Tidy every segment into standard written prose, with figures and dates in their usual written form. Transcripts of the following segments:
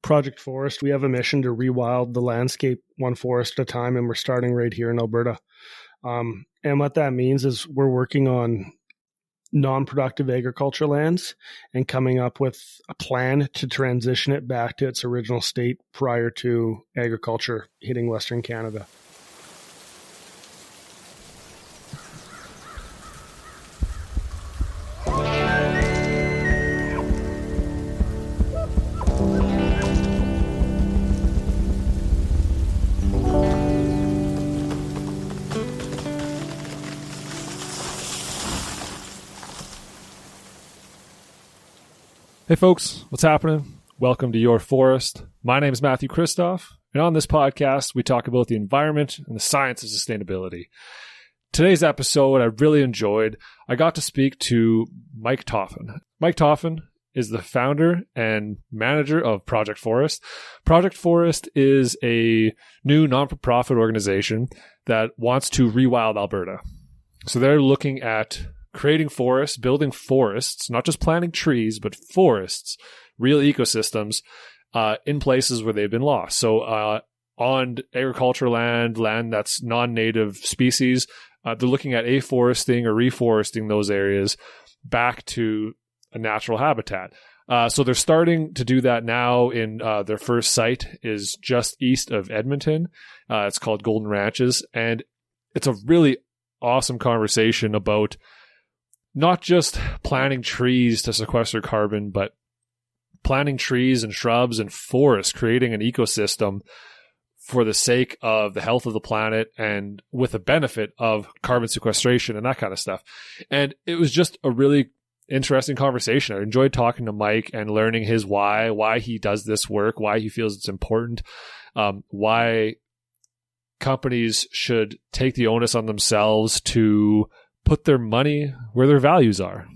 Project Forest, we have a mission to rewild the landscape one forest at a time, and we're starting right here in Alberta. And what that means is we're working on non-productive agriculture lands and coming up with a plan to transition it back to its original state prior to agriculture hitting Western Canada. Hey folks, what's happening? Welcome to Your Forest. My name is Matthew Kristoff, and on this podcast, we talk about the environment and the science of sustainability. Today's episode I really enjoyed. I got to speak to Mike Toffan. Mike Toffan is the founder and manager of Project Forest. Project Forest is a new non-for-profit organization that wants to rewild Alberta. So they're looking at creating forests, building forests, not just planting trees, but forests, real ecosystems in places where they've been lost. So on agricultural land that's non-native species, they're looking at afforesting or reforesting those areas back to a natural habitat. So they're starting to do that now in their first site is just east of Edmonton. It's called Golden Ranches. And it's a really awesome conversation about not just planting trees to sequester carbon, but planting trees and shrubs and forests, creating an ecosystem for the sake of the health of the planet and with the benefit of carbon sequestration and that kind of stuff. And it was just a really interesting conversation. I enjoyed talking to Mike and learning his why he does this work, why he feels it's important, why companies should take the onus on themselves to put their money where their values are,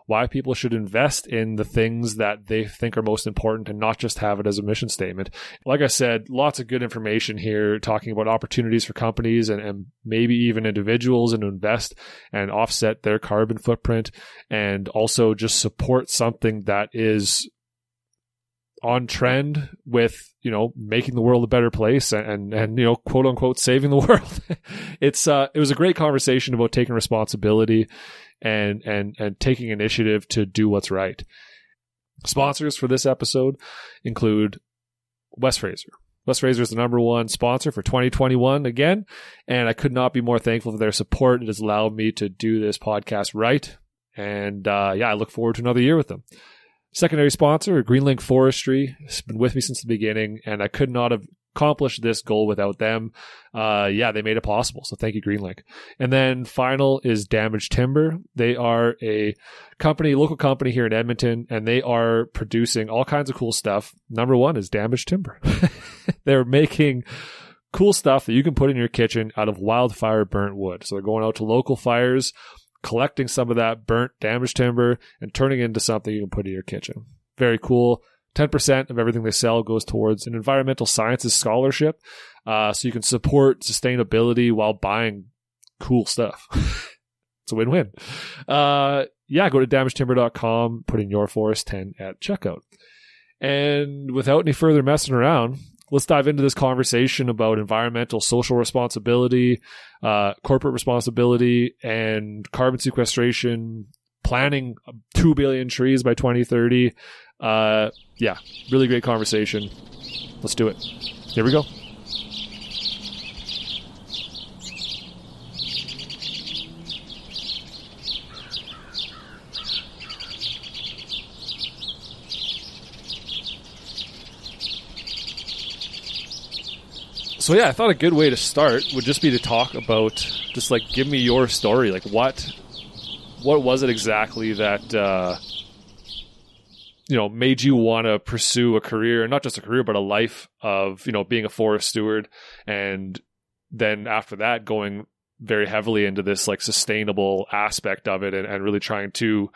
why people should invest in the things that they think are most important and not just have it as a mission statement. Like I said, lots of good information here talking about opportunities for companies and maybe even individuals and invest and offset their carbon footprint and also just support something that is on trend with, making the world a better place and quote unquote, saving the world. It was a great conversation about taking responsibility and taking initiative to do what's right. Sponsors for this episode include West Fraser. West Fraser is the number one sponsor for 2021 again, and I could not be more thankful for their support. It has allowed me to do this podcast right. And I look forward to another year with them. Secondary sponsor, Greenlink Forestry, has been with me since the beginning, and I could not have accomplished this goal without them. They made it possible, so thank you, Greenlink. And then final is Damaged Timber. They are a local company here in Edmonton, and they are producing all kinds of cool stuff. Number one is Damaged Timber. They're making cool stuff that you can put in your kitchen out of wildfire burnt wood. So they're going out to local fires, collecting some of that burnt, damaged timber and turning it into something you can put in your kitchen. Very cool. 10% of everything they sell goes towards an environmental sciences scholarship. So you can support sustainability while buying cool stuff. It's a win-win. Go to damagedtimber.com, put in Your Forest 10 at checkout. And without any further messing around, let's dive into this conversation about environmental, social responsibility, corporate responsibility, and carbon sequestration, planting 2 billion trees by 2030. Really great conversation. Let's do it. Here we go. So I thought a good way to start would just be to talk about, just like, give me your story. Like, what was it exactly that, made you want to pursue a career, not just a career, but a life of, being a forest steward. And then after that, going very heavily into this like sustainable aspect of it and really trying to,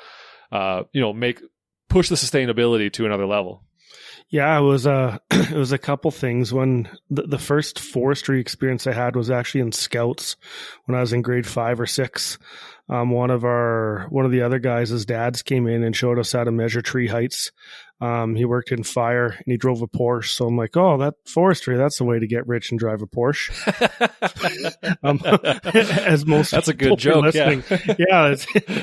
push the sustainability to another level. Yeah, it was a couple things. When the first forestry experience I had was actually in Scouts when I was in grade 5 or 6. One of the other guys' dads came in and showed us how to measure tree heights. He worked in fire and he drove a Porsche. So I'm like, oh, that forestry, that's the way to get rich and drive a Porsche. As most that's a good joke. Listening. Yeah,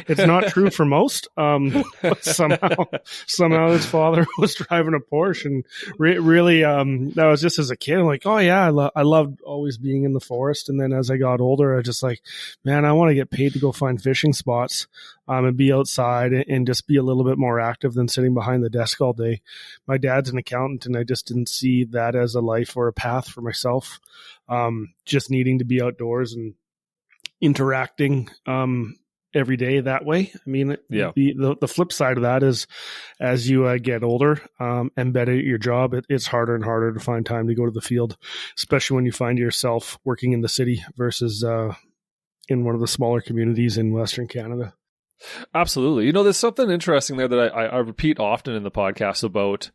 it's not true for most. But somehow his father was driving a Porsche, and really, that was just as a kid. I'm like, oh yeah, I loved always being in the forest. And then as I got older, I just like, man, I want to get paid to go find fishing spots, and be outside and just be a little bit more active than sitting behind the desk all day. My dad's an accountant, and I just didn't see that as a life or a path for myself. Just needing to be outdoors and interacting every day that way. I mean, the flip side of that is, as you get older and better at your job, it's harder and harder to find time to go to the field, especially when you find yourself working in the city versus in one of the smaller communities in Western Canada. Absolutely. There's something interesting there that I repeat often in the podcast about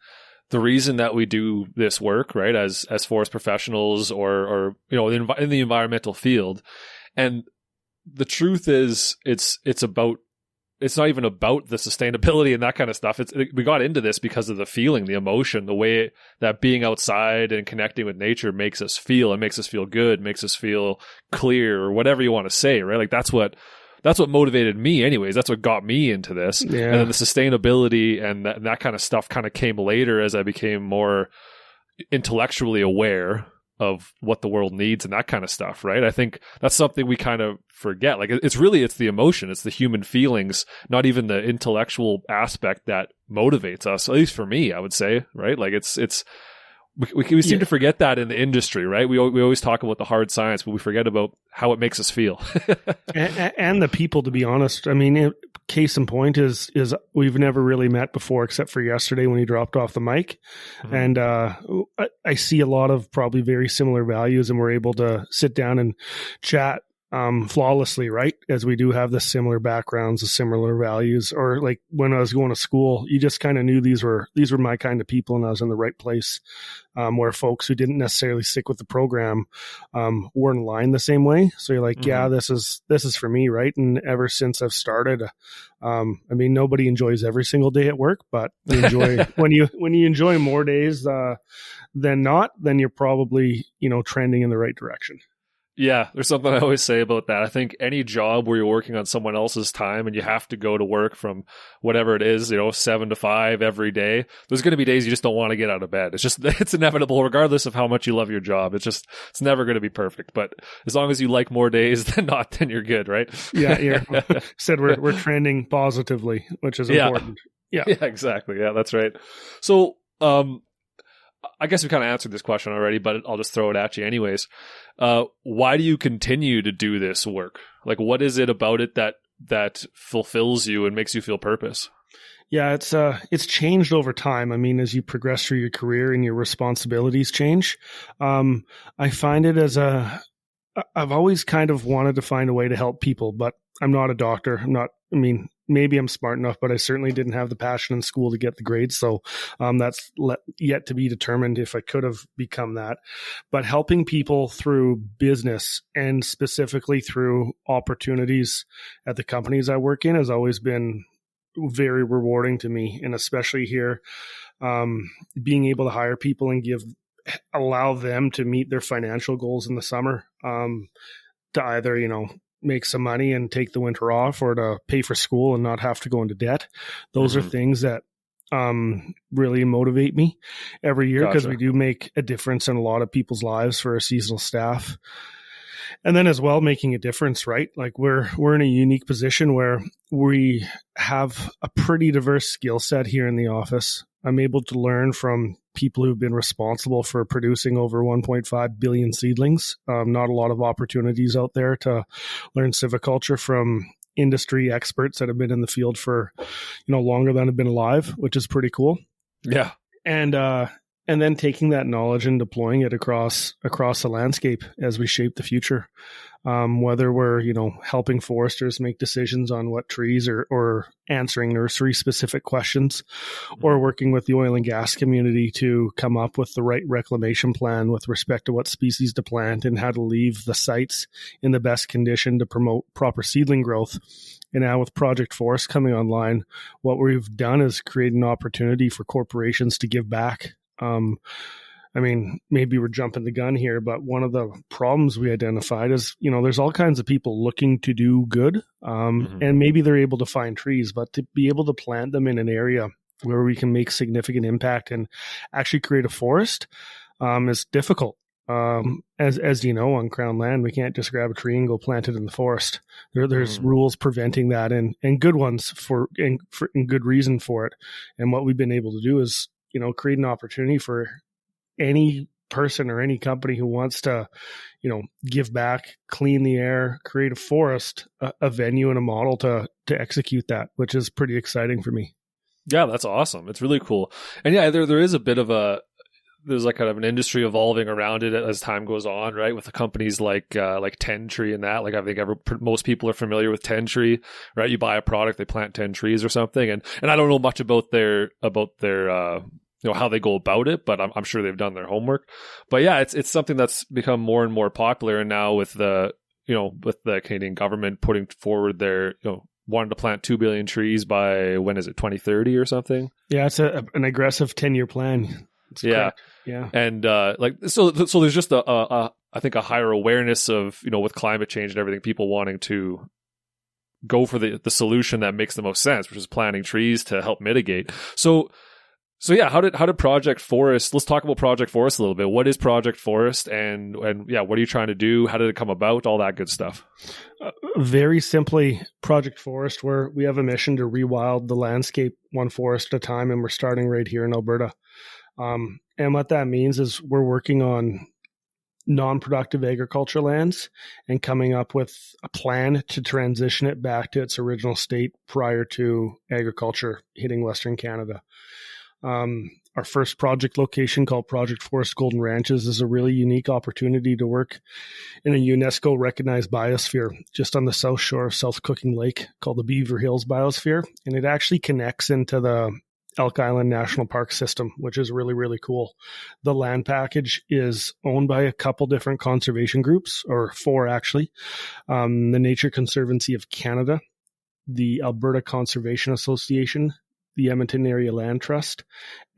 the reason that we do this work, right, as forest professionals or in the environmental field. And the truth is, it's not even about the sustainability and that kind of stuff. We got into this because of the feeling, the emotion, the way that being outside and connecting with nature makes us feel, and makes us feel good, makes us feel clear, or whatever you want to say, right? Like that's what motivated me anyways. That's what got me into this. Yeah. And then the sustainability and that kind of stuff kind of came later as I became more intellectually aware of what the world needs and that kind of stuff, right? I think that's something we kind of forget. Like it's the emotion, it's the human feelings, not even the intellectual aspect that motivates us. At least for me, I would say, right? Like we seem to forget that in the industry, right? We always talk about the hard science, but we forget about how it makes us feel. and the people, to be honest. I mean, case in point is we've never really met before, except for yesterday when he dropped off the mic. Mm-hmm. And I see a lot of probably very similar values, and we're able to sit down and chat flawlessly, right? As we do have the similar backgrounds, the similar values. Or like when I was going to school, you just kind of knew these were my kind of people, and I was in the right place. Where folks who didn't necessarily stick with the program weren't aligned the same way. So you're like, mm-hmm. Yeah, this is for me, right? And ever since I've started, I mean, nobody enjoys every single day at work, but you enjoy when you enjoy more days than not, then you're probably trending in the right direction. Yeah, there's something I always say about that. I think any job where you're working on someone else's time and you have to go to work from whatever it is, 7 to 5 every day, there's going to be days you just don't want to get out of bed. It's inevitable, regardless of how much you love your job. It's never going to be perfect. But as long as you like more days than not, then you're good, right? Yeah. Said we're trending positively, which is important. Yeah, exactly. Yeah, that's right. So, I guess we kind of answered this question already, but I'll just throw it at you anyways. Why do you continue to do this work? Like, what is it about it that fulfills you and makes you feel purpose? Yeah, it's changed over time. I mean, as you progress through your career and your responsibilities change, I find it I've always kind of wanted to find a way to help people, but I'm not a doctor. Maybe I'm smart enough, but I certainly didn't have the passion in school to get the grades. So that's yet to be determined if I could have become that. But helping people through business and specifically through opportunities at the companies I work in has always been very rewarding to me. And especially here, being able to hire people and allow them to meet their financial goals in the summer, to either, make some money and take the winter off, or to pay for school and not have to go into debt. Those are things that really motivate me every year, because we do make a difference in a lot of people's lives for our seasonal staff. And then as well, making a difference, right? Like we're in a unique position where we have a pretty diverse skill set here in the office. I'm able to learn from people who've been responsible for producing over 1.5 billion seedlings. Not a lot of opportunities out there to learn silviculture from industry experts that have been in the field for, longer than I've been alive, which is pretty cool. Yeah. And then taking that knowledge and deploying it across the landscape as we shape the future. Whether we're, helping foresters make decisions on what trees, or answering nursery specific questions, or working with the oil and gas community to come up with the right reclamation plan with respect to what species to plant and how to leave the sites in the best condition to promote proper seedling growth. And now with Project Forest coming online, what we've done is create an opportunity for corporations to give back. I mean, maybe we're jumping the gun here, but one of the problems we identified is, there's all kinds of people looking to do good, and maybe they're able to find trees, but to be able to plant them in an area where we can make significant impact and actually create a forest is difficult. As you know, on Crown land, we can't just grab a tree and go plant it in the forest. There's rules preventing that, and good ones for good reason for it. And what we've been able to do is, create an opportunity for any person or any company who wants to, give back, clean the air, create a forest, a venue and a model to execute that, which is pretty exciting for me. Yeah, that's awesome. It's really cool. And yeah, there is a bit of there's like kind of an industry evolving around it as time goes on, right? With the companies like Ten Tree and that. Like I think most people are familiar with Ten Tree, right? You buy a product, they plant 10 trees or something. And I don't know much about their how they go about it, but I'm sure they've done their homework. But yeah, it's something that's become more and more popular. And now with the Canadian government putting forward their, wanting to plant 2 billion trees by, when is it, 2030 or something? Yeah, it's an aggressive 10-year plan. Yeah. Yeah. And so there's just I think a higher awareness of, with climate change and everything, people wanting to go for the solution that makes the most sense, which is planting trees to help mitigate. So yeah, how did Project Forest, let's talk about Project Forest a little bit. What is Project Forest and yeah, what are you trying to do? How did it come about? All that good stuff. Very simply, Project Forest, where we have a mission to rewild the landscape one forest at a time, and we're starting right here in Alberta. And what that means is we're working on non-productive agriculture lands and coming up with a plan to transition it back to its original state prior to agriculture hitting Western Canada. Our first project location, called Project Forest Golden Ranches, is a really unique opportunity to work in a UNESCO recognized biosphere just on the south shore of South Cooking Lake, called the Beaver Hills Biosphere. And it actually connects into the Elk Island National Park system, which is really, really cool. The land package is owned by a couple different conservation groups, or 4 actually. The Nature Conservancy of Canada, the Alberta Conservation Association, the Edmonton Area Land Trust,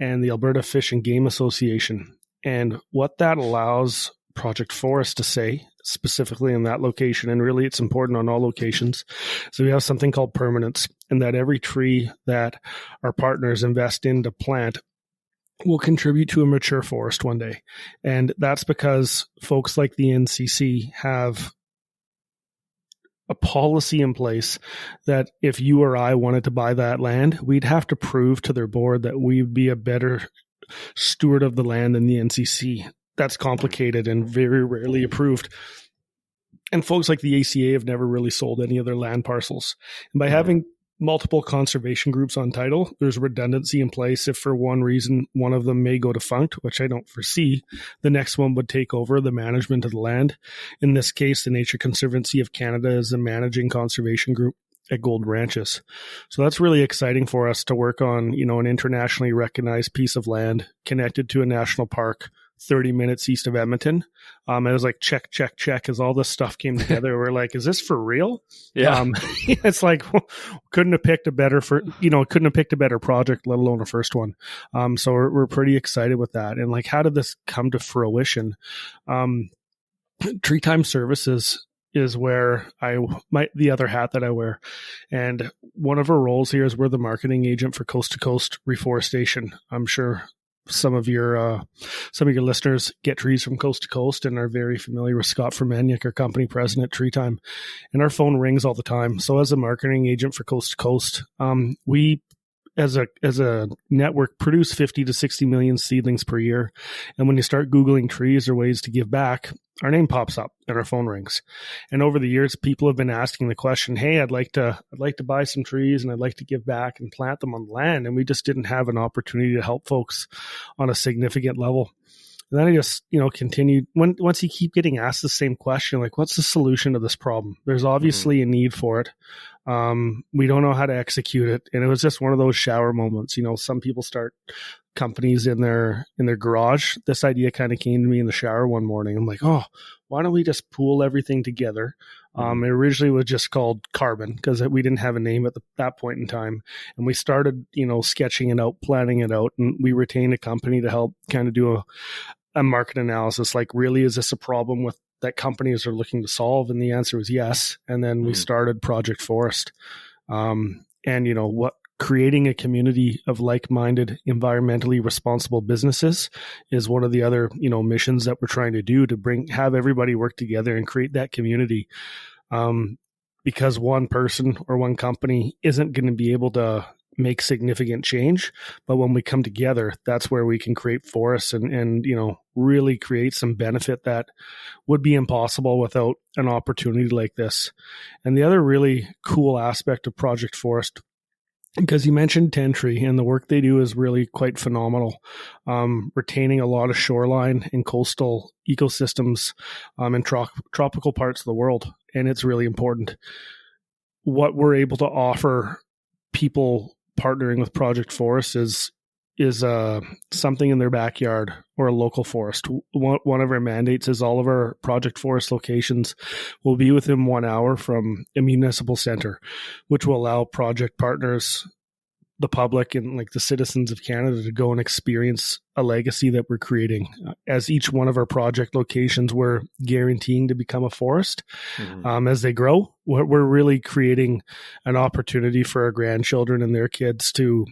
and the Alberta Fish and Game Association. And what that allows Project Forest to say, specifically in that location, and really it's important on all locations, so we have something called permanence, and that every tree that our partners invest in to plant will contribute to a mature forest one day. And that's because folks like the NCC have a policy in place that if you or I wanted to buy that land, we'd have to prove to their board that we'd be a better steward of the land than the NCC. That's complicated and very rarely approved. And folks like the ACA have never really sold any of their land parcels. And by having multiple conservation groups on title, there's redundancy in place. If for one reason one of them may go defunct, which I don't foresee, the next one would take over the management of the land. In this case, the Nature Conservancy of Canada is a managing conservation group at Golden Ranches. So that's really exciting for us to work on, an internationally recognized piece of land connected to a national park 30 minutes east of Edmonton. It was like, check, as all this stuff came together. We're like, is this for real? Yeah. It's like, couldn't have picked a better project, let alone a first one. So we're pretty excited with that. And like, how did this come to fruition? Tree Time Services is where the other hat that I wear. And one of our roles here is we're the marketing agent for Coast to Coast Reforestation. I'm sure some of your listeners get trees from coast to coast and are very familiar with Scott Fermaniuk, our company president at Tree Time. And our phone rings all the time. So as a marketing agent for Coast to Coast, we as a network produce 50 to 60 million seedlings per year. And when you start Googling trees or ways to give back, our name pops up and our phone rings. And over the years, people have been asking the question, hey, I'd like to buy some trees and I'd like to give back and plant them on land. And we just didn't have an opportunity to help folks on a significant level. And then I just, continued. Once you keep getting asked the same question, like, what's the solution to this problem? There's obviously a need for it. We don't know how to execute it. And it was just one of those shower moments. Some people start companies in their garage. This idea kind of came to me in the shower one morning. I'm like, oh, why don't we just pool everything together? It originally was just called Carbon because we didn't have a name at that point in time. And we started, sketching it out, planning it out, and we retained a company to help kind of do a market analysis. Like, really, is this a problem that companies are looking to solve? And the answer was yes. And then we started Project Forest. Creating a community of like-minded, environmentally responsible businesses is one of the other, missions that we're trying to do, to have everybody work together and create that community. Because one person or one company isn't going to be able to make significant change, but when we come together, that's where we can create forests and really create some benefit that would be impossible without an opportunity like this. And the other really cool aspect of Project Forest, because you mentioned Tentree, and the work they do is really quite phenomenal, retaining a lot of shoreline and coastal ecosystems in tropical parts of the world, and it's really important. What we're able to offer people partnering with Project Forest is something in their backyard or a local forest. One of our mandates is all of our Project Forest locations will be within 1 hour from a municipal center, which will allow project partners, the public, and like the citizens of Canada to go and experience a legacy that we're creating. As each one of our project locations, we're guaranteeing to become a forest. As they grow, we're really creating an opportunity for our grandchildren and their kids to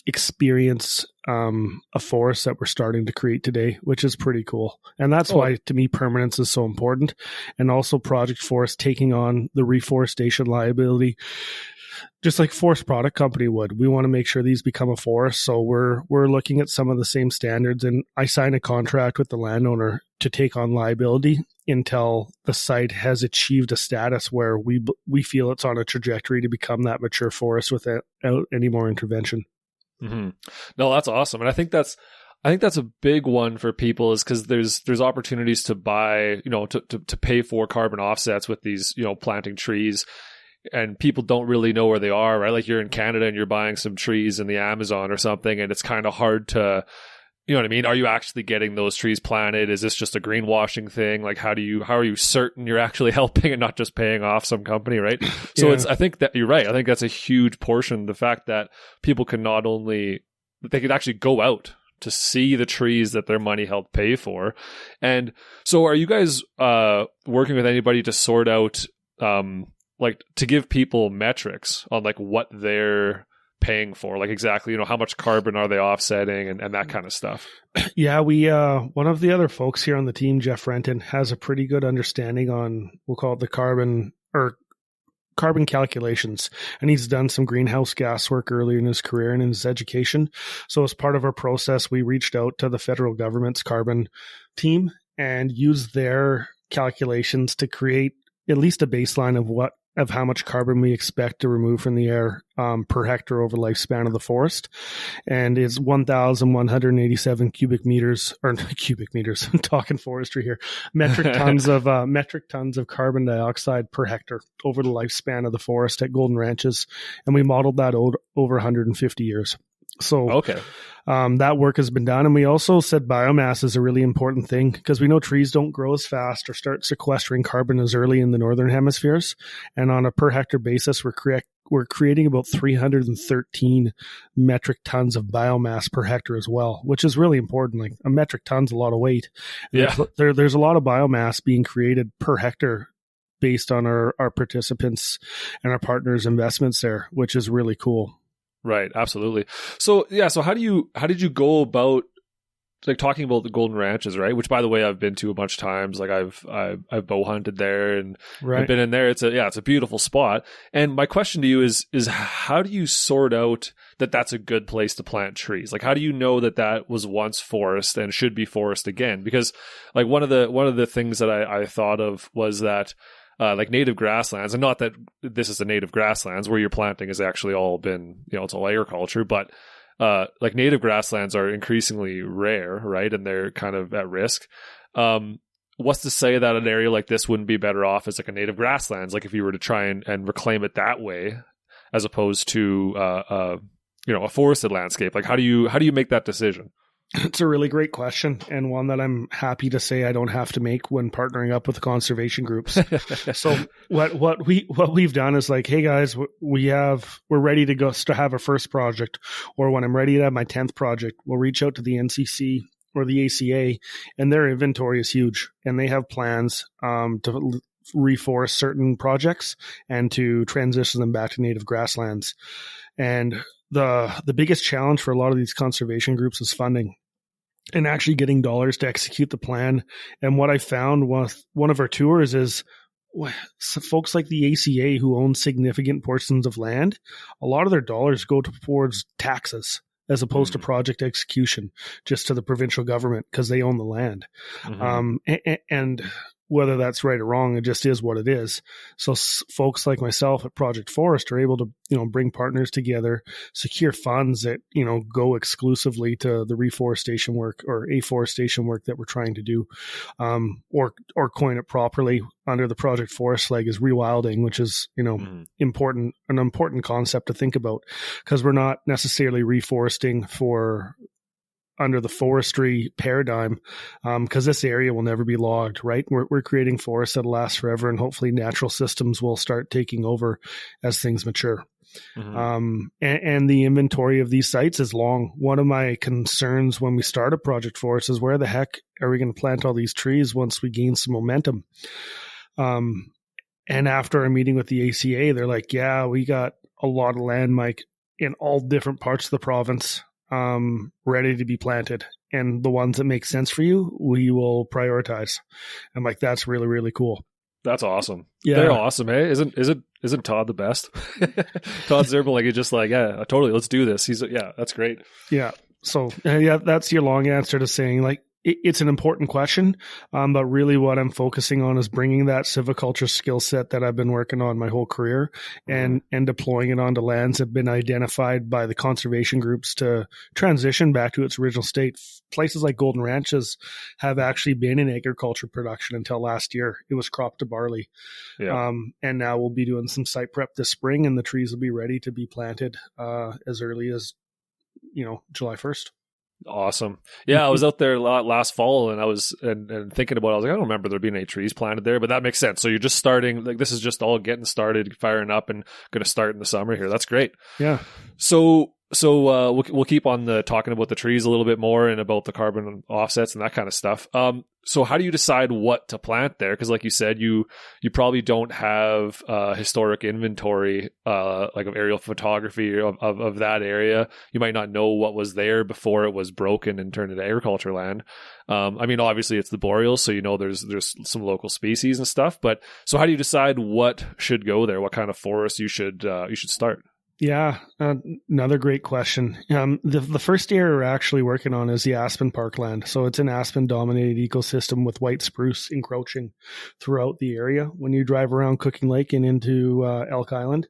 experience a forest that we're starting to create today, which is pretty cool. And that's why, to me, permanence is so important. And also Project Forest taking on the reforestation liability, just like Forest Product Company would. We want to make sure these become a forest. So we're looking at some of the same standards. And I signed a contract with the landowner to take on liability until the site has achieved a status where we feel it's on a trajectory to become that mature forest without any more intervention. Mm-hmm. No, that's awesome. And I think that's a big one for people, is because there's opportunities to buy, to pay for carbon offsets with these, planting trees, and people don't really know where they are, right? Like, you're in Canada and you're buying some trees in the Amazon or something, and it's kind of hard to, you know what I mean? Are you actually getting those trees planted? Is this just a greenwashing thing? Like, how are you certain you're actually helping and not just paying off some company, right? So I think that you're right. I think that's a huge portion. The fact that people can they could actually go out to see the trees that their money helped pay for. And so are you guys working with anybody to sort out, to give people metrics on like what they're paying for, like exactly, how much carbon are they offsetting and that kind of stuff? Yeah, we one of the other folks here on the team, Jeff Renton, has a pretty good understanding on, we'll call it the carbon calculations, and he's done some greenhouse gas work earlier in his career and in his education. So as part of our process, we reached out to the federal government's carbon team and used their calculations to create at least a baseline of how much carbon we expect to remove from the air per hectare over the lifespan of the forest. And it's 1,187 cubic meters, I'm talking forestry here, metric tons of carbon dioxide per hectare over the lifespan of the forest at Golden Ranches. And we modeled that over 150 years. So that work has been done. And we also said biomass is a really important thing, because we know trees don't grow as fast or start sequestering carbon as early in the northern hemispheres. And on a per hectare basis, we're creating about 313 metric tons of biomass per hectare as well, which is really important. Like, a metric ton's a lot of weight. Yeah. There's a lot of biomass being created per hectare based on our participants and our partners' investments there, which is really cool. Right, absolutely. So how did you go about, like, talking about the Golden Ranches, right? Which, by the way, I've been to a bunch of times. Like, I've bow hunted there, and I've been in there. It's a beautiful spot. And my question to you is how do you sort out that that's a good place to plant trees? Like, how do you know that was once forest and should be forest again? Because, like, one of the things that I thought of was that, like, native grasslands, and not that this is the native grasslands where you're planting has actually all been, it's all agriculture, but like, native grasslands are increasingly rare, right? And they're kind of at risk. What's to say that an area like this wouldn't be better off as like a native grasslands, like if you were to try and reclaim it that way, as opposed to a forested landscape? Like, how do you make that decision? It's a really great question, and one that I'm happy to say I don't have to make when partnering up with conservation groups. So what we've done is like, hey guys, we're ready to go to have our first project, or when I'm ready to have my 10th project, we'll reach out to the NCC or the ACA, and their inventory is huge, and they have plans to reforest certain projects and to transition them back to native grasslands. And the biggest challenge for a lot of these conservation groups is funding and actually getting dollars to execute the plan. And what I found with one of our tours is folks like the ACA who own significant portions of land, a lot of their dollars go towards taxes as opposed to project execution, just to the provincial government because they own the land. And whether that's right or wrong, it just is what it is. So folks like myself at Project Forest are able to, bring partners together, secure funds that, go exclusively to the reforestation work or afforestation work that we're trying to do, or coin it properly under the Project Forest flag is rewilding, which is, an important concept to think about, because we're not necessarily reforesting for under the forestry paradigm, because this area will never be logged, right? We're creating forests that'll last forever, and hopefully natural systems will start taking over as things mature. And the inventory of these sites is long. One of my concerns when we start a Project Forest is where the heck are we going to plant all these trees once we gain some momentum? And after a meeting with the ACA, they're like, yeah, we got a lot of land, Mike, in all different parts of the province, ready to be planted, and the ones that make sense for you, we will prioritize. I'm like, that's really, really cool. That's awesome. Yeah. They're awesome, eh? Isn't Todd the best? Todd Zerbel, like, he's just like, yeah, totally, let's do this. That's great. Yeah. So that's your long answer to saying, like, it's an important question, but really what I'm focusing on is bringing that civiculture skill set that I've been working on my whole career and deploying it onto lands that have been identified by the conservation groups to transition back to its original state. Places like Golden Ranches have actually been in agriculture production until last year. It was cropped to barley. Yeah. And now we'll be doing some site prep this spring, and the trees will be ready to be planted as early as, July 1st. Awesome. Yeah, I was out there last fall, and I was and thinking about it. I was like, I don't remember there being any trees planted there, but that makes sense. So you're just starting, like, this is just all getting started, firing up, and going to start in the summer here. That's great. Yeah. So we'll keep on talking about the trees a little bit more and about the carbon offsets and that kind of stuff. So how do you decide what to plant there? Because like you said, you probably don't have historic inventory like of aerial photography of that area. You might not know what was there before it was broken and turned into agriculture land. Obviously it's the boreals, so there's some local species and stuff. But so how do you decide what should go there? What kind of forest you should start? Yeah, another great question. The first area we're actually working on is the aspen parkland. So it's an aspen-dominated ecosystem with white spruce encroaching throughout the area when you drive around Cooking Lake and into Elk Island.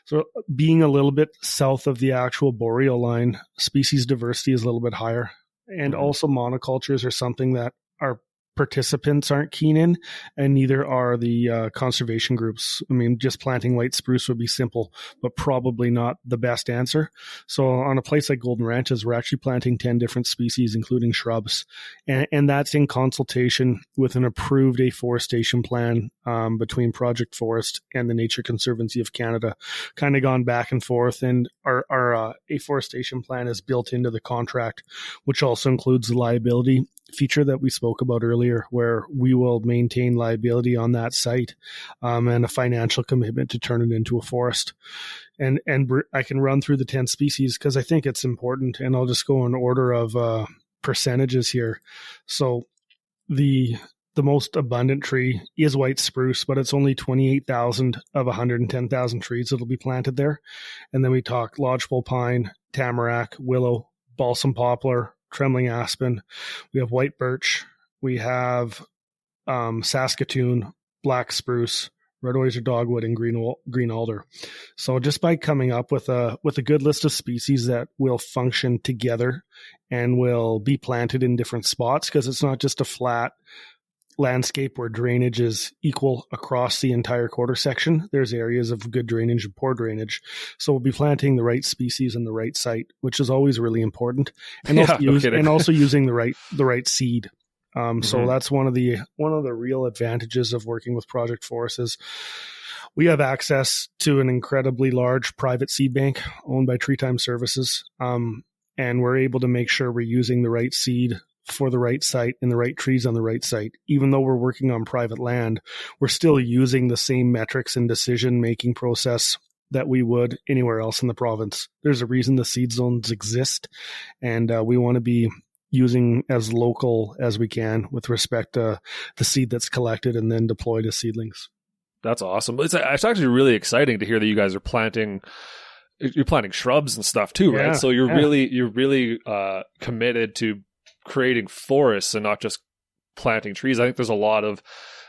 So being a little bit south of the actual boreal line, species diversity is a little bit higher. And also monocultures are something that our participants aren't keen in, and neither are the conservation groups. Just planting white spruce would be simple, but probably not the best answer. So on a place like Golden Ranches, we're actually planting 10 different species, including shrubs. And that's in consultation with an approved afforestation plan between Project Forest and the Nature Conservancy of Canada. Kind of gone back and forth, and our afforestation plan is built into the contract, which also includes the liability feature that we spoke about earlier, where we will maintain liability on that site and a financial commitment to turn it into a forest. And I can run through the 10 species because I think it's important, and I'll just go in order of percentages here. So the most abundant tree is white spruce, but it's only 28,000 of 110,000 trees that'll be planted there. And then we talk lodgepole pine, tamarack, willow, balsam poplar, trembling aspen. We have white birch. We have Saskatoon, black spruce, red oyster dogwood, and green alder. So just by coming up with a good list of species that will function together and will be planted in different spots, because it's not just a flat landscape where drainage is equal across the entire quarter section. There's areas of good drainage and poor drainage. So we'll be planting the right species in the right site, which is always really important. And also using the right seed. So that's one of the real advantages of working with Project Forest is we have access to an incredibly large private seed bank owned by Tree Time Services. And we're able to make sure we're using the right seed for the right site and the right trees on the right site. Even though we're working on private land, we're still using the same metrics and decision-making process that we would anywhere else in the province. There's a reason the seed zones exist, and we want to be using as local as we can with respect to the seed that's collected and then deployed as seedlings. That's awesome. It's actually really exciting to hear that you guys are planting shrubs and stuff too, right? So you're really committed to creating forests and not just planting trees. I think there's a lot of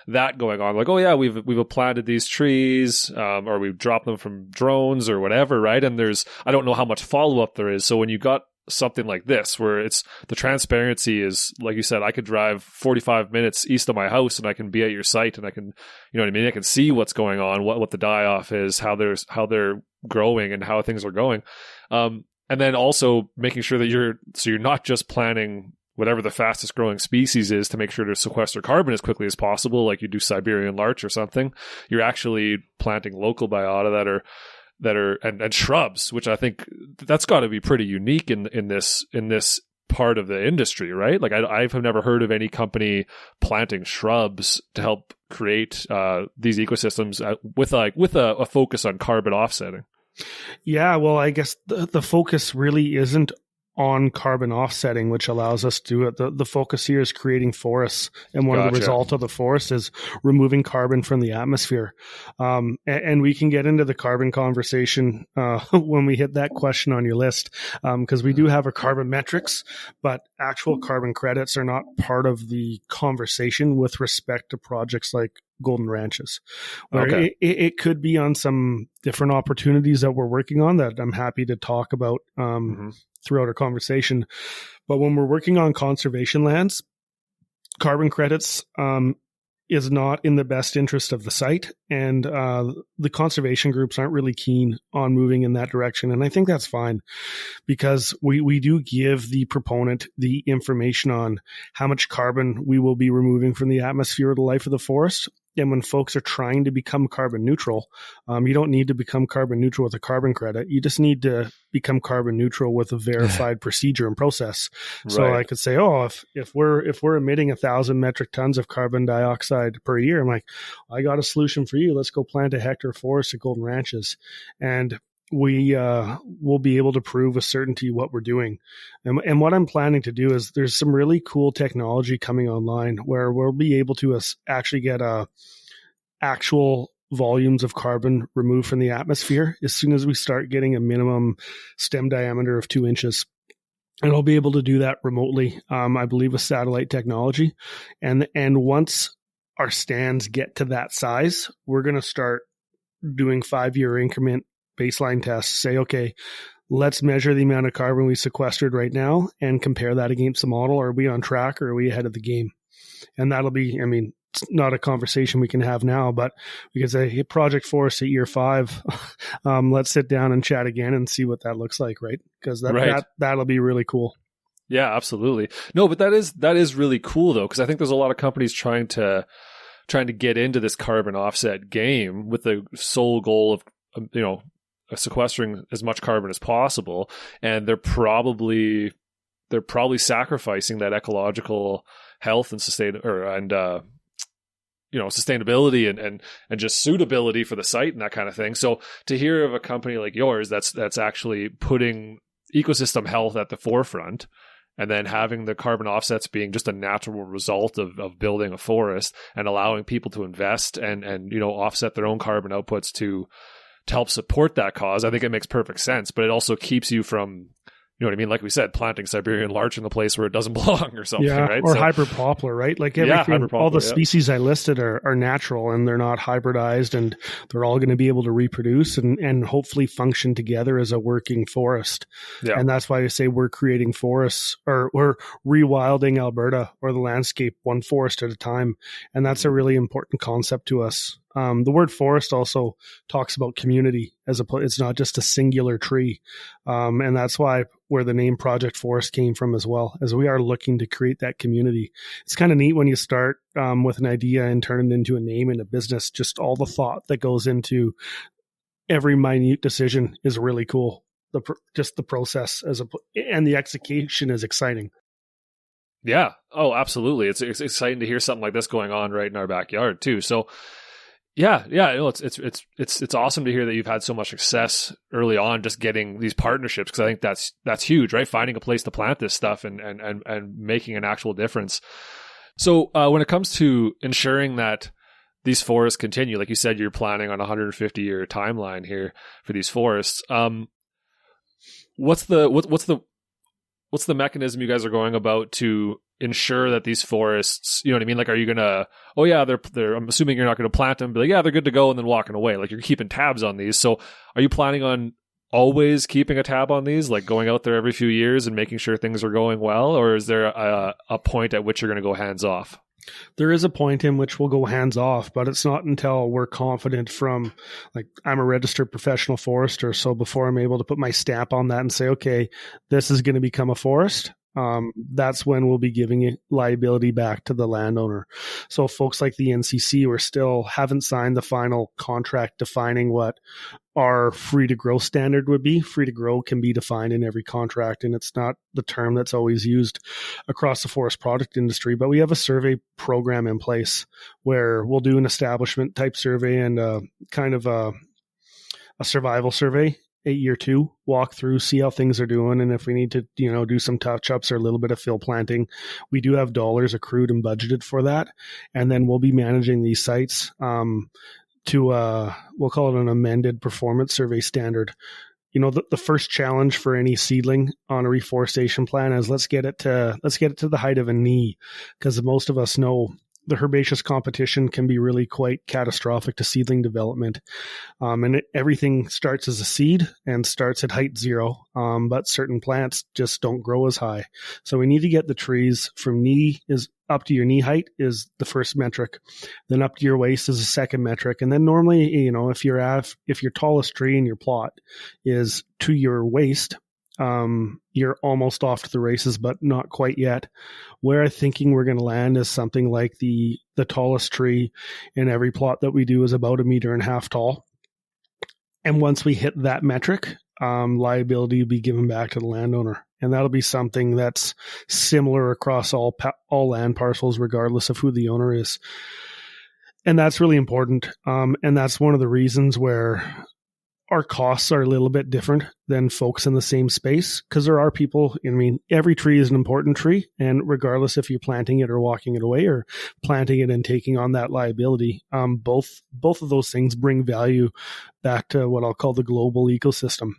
that going on. Like, oh yeah, we've planted these trees, or we've dropped them from drones or whatever, right? And I don't know how much follow up there is. So when you got something like this, where it's the transparency is, like you said, I could drive 45 minutes east of my house and I can be at your site and I can, you know what I mean? I can see what's going on, what the die off is, how they're growing and how things are going. And then also making sure that you're not just planting whatever the fastest growing species is to make sure to sequester carbon as quickly as possible, like you do Siberian larch or something. You're actually planting local biota that are and shrubs, which I think that's got to be pretty unique in this part of the industry, right? Like I've never heard of any company planting shrubs to help create these ecosystems with a focus on carbon offsetting. Yeah, well, I guess the focus really isn't on carbon offsetting, which allows us to do it. The focus here is creating forests. And one of the results of the forest is removing carbon from the atmosphere. And we can get into the carbon conversation when we hit that question on your list, because we do have our carbon metrics, but actual carbon credits are not part of the conversation with respect to projects like Golden Ranches, where it could be on some different opportunities that we're working on that I'm happy to talk about throughout our conversation. But when we're working on conservation lands, carbon credits is not in the best interest of the site, and the conservation groups aren't really keen on moving in that direction. And I think that's fine, because we do give the proponent the information on how much carbon we will be removing from the atmosphere of the life of the forest. And when folks are trying to become carbon neutral, you don't need to become carbon neutral with a carbon credit. You just need to become carbon neutral with a verified procedure and process. Right. So I could say, if we're emitting 1,000 metric tons of carbon dioxide per year, I'm like, I got a solution for you. Let's go plant a hectare of forest at Golden Ranches. And we will be able to prove with certainty what we're doing. And what I'm planning to do is there's some really cool technology coming online where we'll be able to actually get actual volumes of carbon removed from the atmosphere as soon as we start getting a minimum stem diameter of 2 inches. And I'll be able to do that remotely, I believe, with satellite technology. And once our stands get to that size, we're going to start doing 5-year increment baseline tests. Say, okay, let's measure the amount of carbon we sequestered right now and compare that against the model. Are we on track or are we ahead of the game? And that'll be, it's not a conversation we can have now, but we can say, hey, Project Forest at year 5, let's sit down and chat again and see what that looks like, right? Because that'll be really cool. Yeah, absolutely. No, but that is really cool though, because I think there's a lot of companies trying to get into this carbon offset game with the sole goal of, sequestering as much carbon as possible, and they're probably sacrificing that ecological health and sustainability and just suitability for the site and that kind of thing. So to hear of a company like yours that's actually putting ecosystem health at the forefront, and then having the carbon offsets being just a natural result of building a forest and allowing people to invest and offset their own carbon outputs to help support that cause, I think it makes perfect sense. But it also keeps you from you know what I mean? Like we said, planting Siberian larch in the place where it doesn't belong or something, right? Or hyperpoplar, right? Like everything, all the species I listed are natural and they're not hybridized, and they're all going to be able to reproduce and hopefully function together as a working forest. Yeah. And that's why I say we're creating forests, or we're rewilding Alberta, or the landscape one forest at a time. And that's a really important concept to us. The word forest also talks about community it's not just a singular tree. And that's where the name Project Forest came from as well, as we are looking to create that community. It's kind of neat when you start with an idea and turn it into a name and a business. Just all the thought that goes into every minute decision is really cool. Just the process and the execution is exciting. Yeah. Oh, absolutely. It's exciting to hear something like this going on right in our backyard too. So yeah. It's awesome to hear that you've had so much success early on just getting these partnerships, because I think that's huge, right? Finding a place to plant this stuff and making an actual difference. So when it comes to ensuring that these forests continue, like you said, you're planning on a 150-year timeline here for these forests. What's the mechanism you guys are going about to ensure that these forests, you know what I mean? Like, are you gonna, I'm assuming you're not gonna plant them, but like, yeah, they're good to go, and then walking away. Like, you're keeping tabs on these. So are you planning on always keeping a tab on these, like going out there every few years and making sure things are going well? Or is there a point at which you're going to go hands off? There is a point in which we'll go hands off, but it's not until we're confident I'm a registered professional forester. So before I'm able to put my stamp on that and say, okay, this is going to become a forest, that's when we'll be giving liability back to the landowner. So folks like the NCC haven't signed the final contract defining what our free to grow standard would be. Free to grow can be defined in every contract, and it's not the term that's always used across the forest product industry. But we have a survey program in place where we'll do an establishment type survey and kind of a survival survey at year 2, walk through, see how things are doing. And if we need to, do some touch ups or a little bit of fill planting, we do have dollars accrued and budgeted for that. And then we'll be managing these sites to we'll call it an amended performance survey standard. The first challenge for any seedling on a reforestation plan is let's get it to the height of a knee, because most of us know the herbaceous competition can be really quite catastrophic to seedling development. And everything starts as a seed and starts at height 0. But certain plants just don't grow as high. So we need to get the trees from knee is up to your knee height is the first metric. Then up to your waist is the second metric. And then normally, if your tallest tree in your plot is to your waist, you're almost off to the races, but not quite yet. Where I'm thinking we're going to land is something like the tallest tree in every plot that we do is about 1.5 meters tall. And once we hit that metric, liability will be given back to the landowner. And that'll be something that's similar across all land parcels, regardless of who the owner is. And that's really important. And that's one of the reasons where our costs are a little bit different than folks in the same space, because there are people, every tree is an important tree, and regardless if you're planting it or walking it away or planting it and taking on that liability, both of those things bring value back to what I'll call the global ecosystem.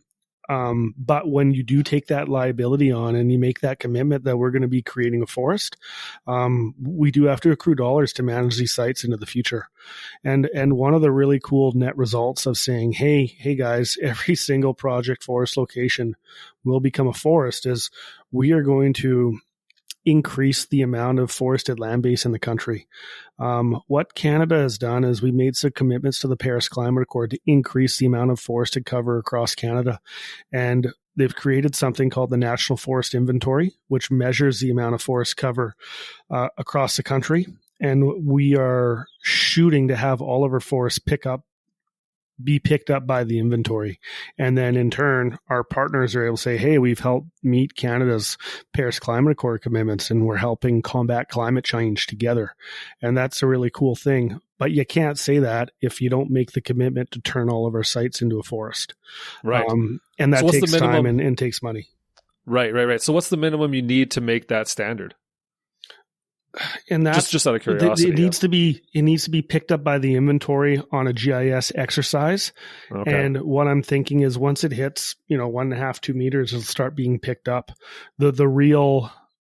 But when you do take that liability on and you make that commitment that we're going to be creating a forest, we do have to accrue dollars to manage these sites into the future. And one of the really cool net results of saying, hey guys, every single project forest location will become a forest is we are going to increase the amount of forested land base in the country. What Canada has done is we made some commitments to the Paris Climate Accord to increase the amount of forested cover across Canada. And they've created something called the National Forest Inventory, which measures the amount of forest cover across the country. And we are shooting to have all of our forests be picked up by the inventory. And then in turn, our partners are able to say, hey, we've helped meet Canada's Paris Climate Accord commitments, and we're helping combat climate change together. And that's a really cool thing. But you can't say that if you don't make the commitment to turn all of our sites into a forest. Right. And that takes time and takes money. Right. So what's the minimum you need to make that standard? And that's just out of curiosity. It needs to be picked up by the inventory on a GIS exercise. Okay. And what I'm thinking is once it hits, 1.5, 2 meters, it'll start being picked up.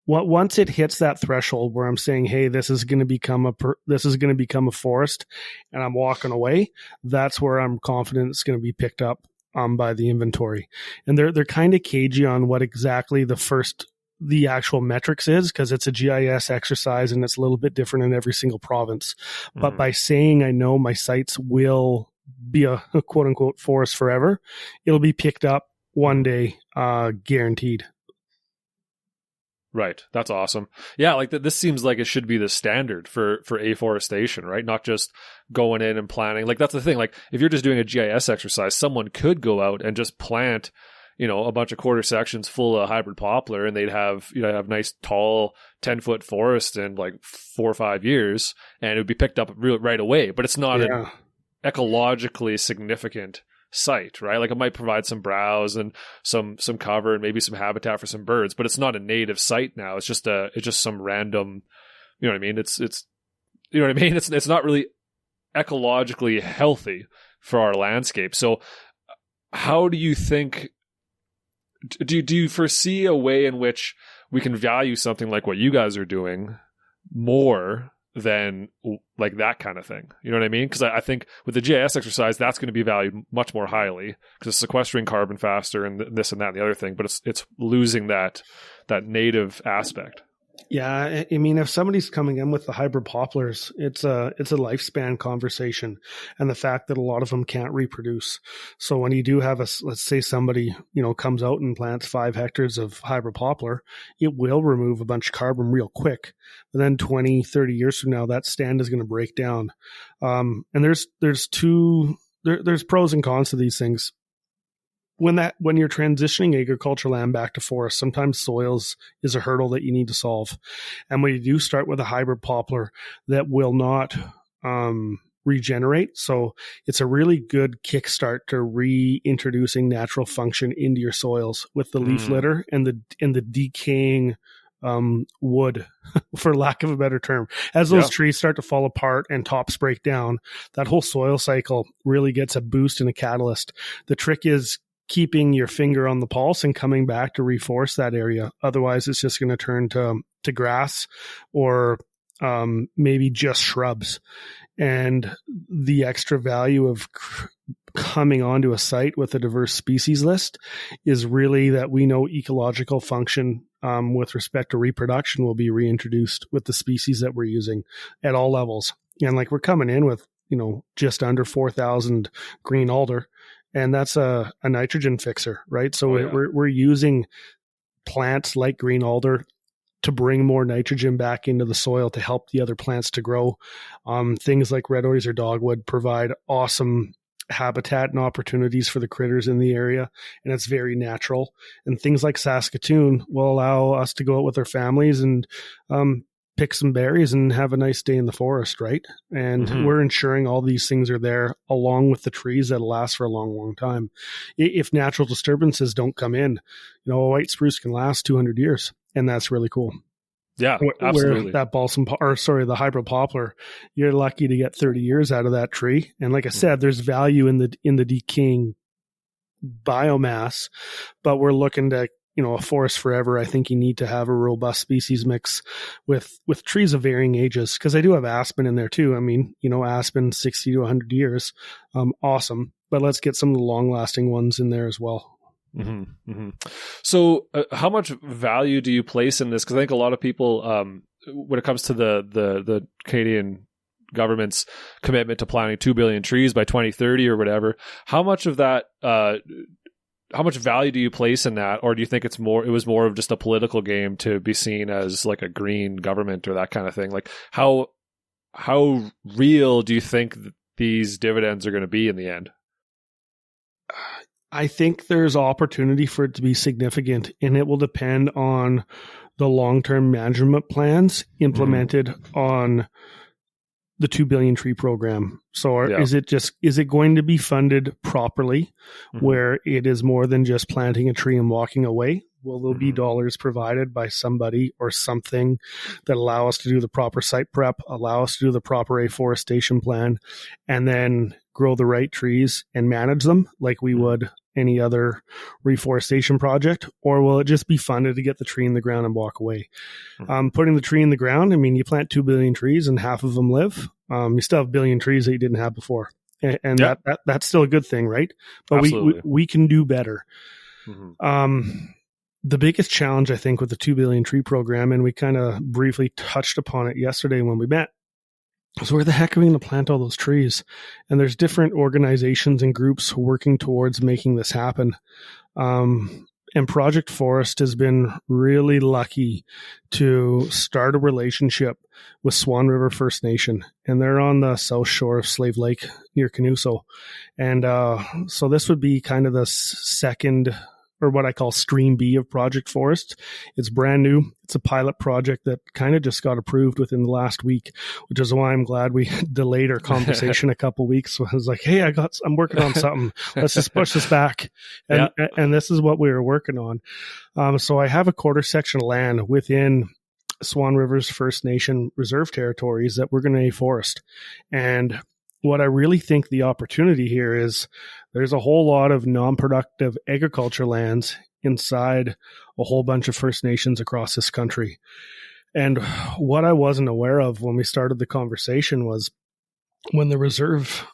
Once it hits that threshold where I'm saying, hey, this is going to become a forest, and I'm walking away, that's where I'm confident it's going to be picked up by the inventory. And they're kind of cagey on what exactly the actual metrics is, because it's a GIS exercise and it's a little bit different in every single province. But by saying I know my sites will be a quote unquote forest forever, it'll be picked up one day, guaranteed. Right. That's awesome. Yeah, like this seems like it should be the standard for afforestation, right? Not just going in and planting. Like that's the thing. Like if you're just doing a GIS exercise, someone could go out and just plant, a bunch of quarter sections full of hybrid poplar, and they'd have, have nice tall 10-foot forest in like 4 or 5 years, and it would be picked up right away. But it's not an ecologically significant site, right? Like it might provide some browse and some cover and maybe some habitat for some birds, but it's not a native site now. It's just some random, you know what I mean? It's not really ecologically healthy for our landscape. So how do you think, do you foresee a way in which we can value something like what you guys are doing more than like that kind of thing? You know what I mean? Because I think with the GIS exercise, that's going to be valued much more highly because it's sequestering carbon faster and this and that and the other thing, but it's losing that native aspect. Yeah, I mean, if somebody's coming in with the hybrid poplars, it's a lifespan conversation, and the fact that a lot of them can't reproduce. So when you do have let's say somebody, comes out and plants 5 hectares of hybrid poplar, it will remove a bunch of carbon real quick. But then 20, 30 years from now, that stand is going to break down. And there's pros and cons to these things. When you're transitioning agricultural land back to forest, sometimes soils is a hurdle that you need to solve. And when you do start with a hybrid poplar that will not regenerate, so it's a really good kickstart to reintroducing natural function into your soils with the leaf litter and the decaying wood, for lack of a better term. As those trees start to fall apart and tops break down, that whole soil cycle really gets a boost and a catalyst. The trick is keeping your finger on the pulse and coming back to reforest that area. Otherwise, it's just going to turn to grass or maybe just shrubs. And the extra value of coming onto a site with a diverse species list is really that we know ecological function with respect to reproduction will be reintroduced with the species that we're using at all levels. And like we're coming in with, just under 4,000 green alder. And that's a nitrogen fixer, right? So we're using plants like green alder to bring more nitrogen back into the soil to help the other plants to grow. Things like red oys or dogwood provide awesome habitat and opportunities for the critters in the area, and it's very natural. And things like Saskatoon will allow us to go out with our families and pick some berries and have a nice day in the forest, right? And we're ensuring all these things are there along with the trees that'll last for a long, long time. If natural disturbances don't come in, a white spruce can last 200 years, and that's really cool. Yeah, absolutely. Where that the hybrid poplar, you're lucky to get 30 years out of that tree. And like I said, there's value in the decaying biomass, but we're looking to a forest forever. I think you need to have a robust species mix with trees of varying ages, because I do have aspen in there too. I mean, aspen 60 to 100 years. Awesome. But let's get some of the long lasting ones in there as well. So how much value do you place in this? Because I think a lot of people, when it comes to the Canadian government's commitment to planting 2 billion trees by 2030 or whatever, how much of that, how much value do you place in that? Or do you think it was more of just a political game to be seen as like a green government or that kind of thing? Like how real do you think these dividends are going to be in the end? I think there's opportunity for it to be significant, and it will depend on the long-term management plans implemented on the 2 billion tree program. So is it going to be funded properly where it is more than just planting a tree and walking away, Will there be dollars provided by somebody or something that allow us to do the proper site prep, allow us to do the proper afforestation plan, and then grow the right trees and manage them like we would any other reforestation project? Or will it just be funded to get the tree in the ground and walk away? Putting the tree in the ground, I mean, you plant 2 billion trees and half of them live. You still have a billion trees that you didn't have before. And that's still a good thing, right? But we can do better. The biggest challenge, I think, with the 2 billion tree program, and we kind of briefly touched upon it yesterday when we met, so where the heck are we going to plant all those trees? And there's different organizations and groups working towards making this happen. And Project Forest has been really lucky to start a relationship with Swan River First Nation. And they're on the south shore of Slave Lake near Canuso. And so this would be kind of the second, or what I call Stream B of Project Forest. It's brand new. It's a pilot project that kind of just got approved within the last week, which is why I'm glad we delayed our conversation a couple weeks. So I was like, hey, I'm working on something. Let's just push this back. And this is what we were working on. So I have a quarter section of land within Swan River's First Nation reserve territories that we're going to afforest. And what I really think the opportunity here is, there's a whole lot of non-productive agriculture lands inside a whole bunch of First Nations across this country. And what I wasn't aware of when we started the conversation was, when the reserve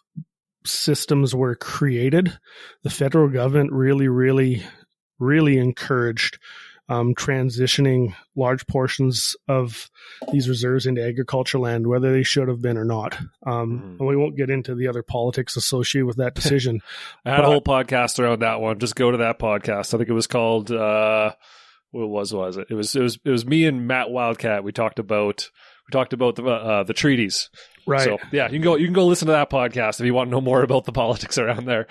systems were created, the federal government really encouraged transitioning large portions of these reserves into agriculture land, whether they should have been or not. And we won't get into the other politics associated with that decision. I had a whole podcast around that one. Just go to that podcast. I think it was called, what was it? It was me and Matt Wildcat. We talked about the treaties. Right. So yeah, you can go listen to that podcast if you want to know more about the politics around there.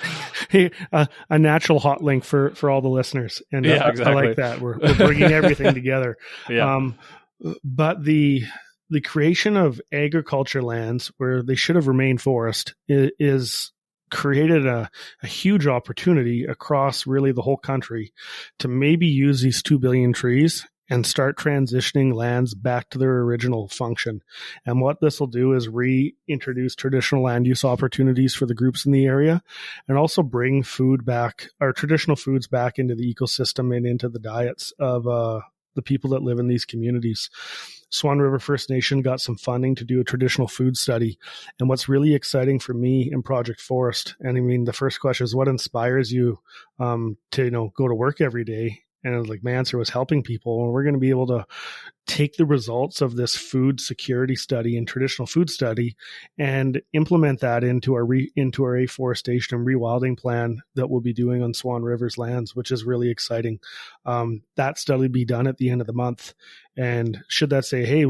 Hey, a natural hot link for all the listeners. And exactly. I like that. We're bringing everything together. Yeah. But the creation of agriculture lands where they should have remained forest is created a huge opportunity across really the whole country to maybe use these 2 billion trees and start transitioning lands back to their original function. And what this will do is reintroduce traditional land use opportunities for the groups in the area, and also bring food back, or traditional foods back, into the ecosystem and into the diets of the people that live in these communities. Swan River First Nation got some funding to do a traditional food study. And what's really exciting for me in Project Forest, and I mean, the first question is, what inspires you to go to work every day? And it was like, my answer was helping people. And we're going to be able to take the results of this food security study and traditional food study and implement that into our afforestation and rewilding plan that we'll be doing on Swan River's lands, which is really exciting. That study will be done at the end of the month. And should that say, hey,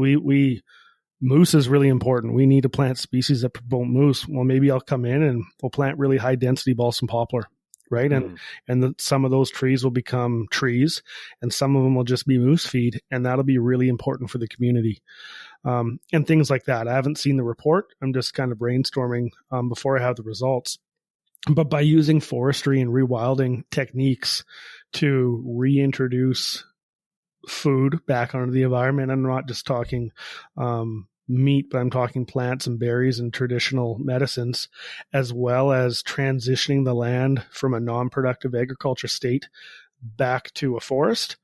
moose is really important, we need to plant species that promote moose, well, maybe I'll come in and we'll plant really high density balsam poplar. Right. And some of those trees will become trees, and some of them will just be moose feed. And that'll be really important for the community. And things like that. I haven't seen the report. I'm just kind of brainstorming before I have the results. But by using forestry and rewilding techniques to reintroduce food back onto the environment, I'm not just talking meat, but I'm talking plants and berries and traditional medicines, as well as transitioning the land from a non-productive agriculture state back to a forest.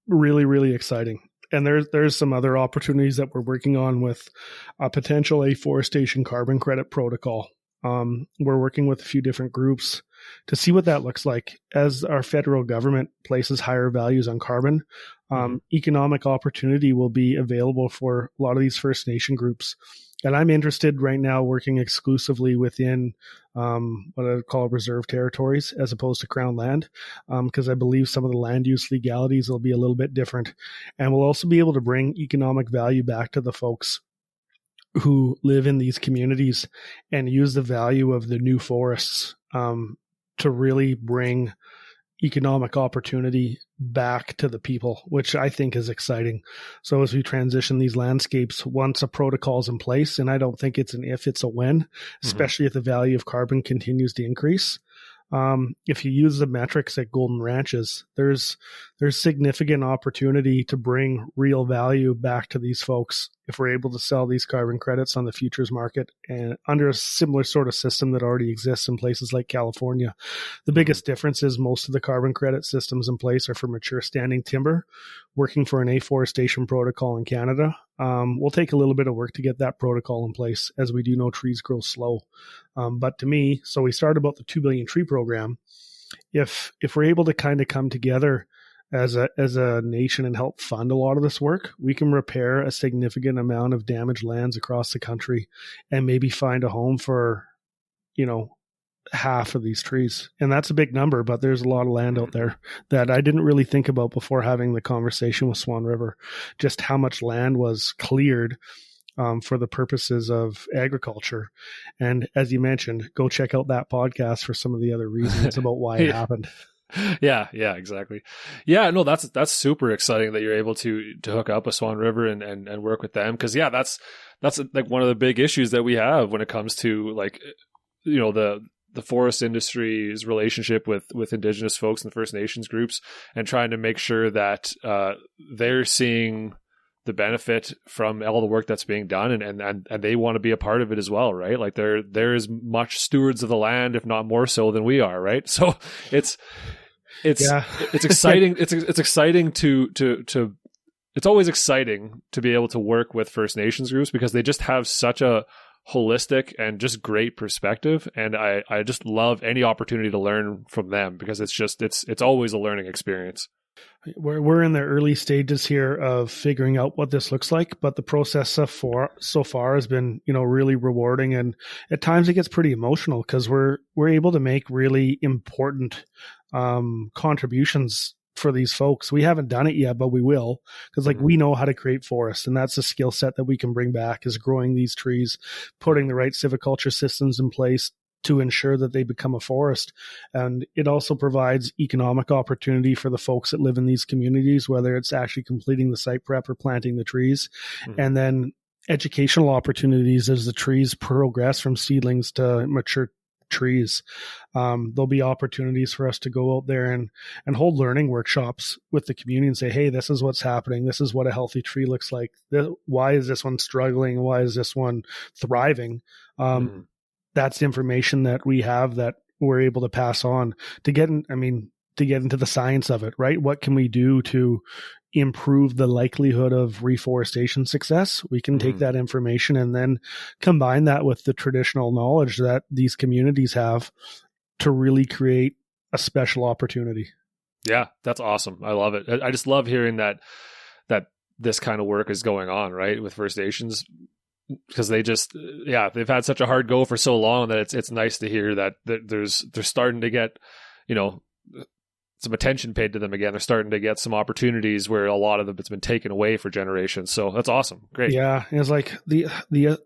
Really, really exciting. And there's some other opportunities that we're working on with a potential afforestation carbon credit protocol. We're working with a few different groups to see what that looks like as our federal government places higher values on carbon. Economic opportunity will be available for a lot of these First Nation groups. And I'm interested right now working exclusively within what I would call reserve territories as opposed to Crown land, because I believe some of the land use legalities will be a little bit different. And we'll also be able to bring economic value back to the folks who live in these communities and use the value of the new forests to really bring economic opportunity back to the people, which I think is exciting. So as we transition these landscapes, once a protocol is in place, and I don't think it's an if, it's a when, especially if the value of carbon continues to increase, if you use the metrics at Golden Ranches, there's significant opportunity to bring real value back to these folks if we're able to sell these carbon credits on the futures market and under a similar sort of system that already exists in places like California. The biggest difference is most of the carbon credit systems in place are for mature standing timber working for an afforestation protocol in Canada. We'll take a little bit of work to get that protocol in place, as we do know trees grow slow. But to me, so we started about the 2 billion tree program. If we're able to kind of come together as a nation and help fund a lot of this work, we can repair a significant amount of damaged lands across the country and maybe find a home for, half of these trees. And that's a big number, but there's a lot of land out there that I didn't really think about before having the conversation with Swan River, just how much land was cleared for the purposes of agriculture. And as you mentioned, go check out that podcast for some of the other reasons about why it happened. Yeah, exactly. Yeah, no, that's super exciting that you're able to hook up with Swan River and work with them. Cause that's like one of the big issues that we have when it comes to the forest industry's relationship with Indigenous folks and First Nations groups, and trying to make sure that they're seeing the benefit from all the work that's being done, and they want to be a part of it as well, right? Like they're as much stewards of the land, if not more so, than we are, right? So it's exciting. It's exciting to it's always exciting to be able to work with First Nations groups because they just have such a holistic and just great perspective, and I just love any opportunity to learn from them because it's always a learning experience. We're in the early stages here of figuring out what this looks like, but the process so far has been, really rewarding, and at times it gets pretty emotional because we're able to make really important contributions for these folks. We haven't done it yet, but we will, because we know how to create forests, and that's a skill set that we can bring back, is growing these trees, putting the right silviculture systems in place to ensure that they become a forest. And it also provides economic opportunity for the folks that live in these communities, whether it's actually completing the site prep or planting the trees. And then educational opportunities as the trees progress from seedlings to mature trees. There'll be opportunities for us to go out there and hold learning workshops with the community and say, hey, this is what's happening. This is what a healthy tree looks like. Why is this one struggling? Why is this one thriving? That's information that we have that we're able to pass on to get into the science of it, right? What can we do to improve the likelihood of reforestation success? We can take that information and then combine that with the traditional knowledge that these communities have to really create a special opportunity. Yeah, that's awesome. I love it. I just love hearing that this kind of work is going on, right, with First Nations, because they've had such a hard go for so long that it's nice to hear that they're starting to get, some attention paid to them again. They're starting to get some opportunities where a lot of them it's been taken away for generations. So that's awesome. Great. Yeah. It's like the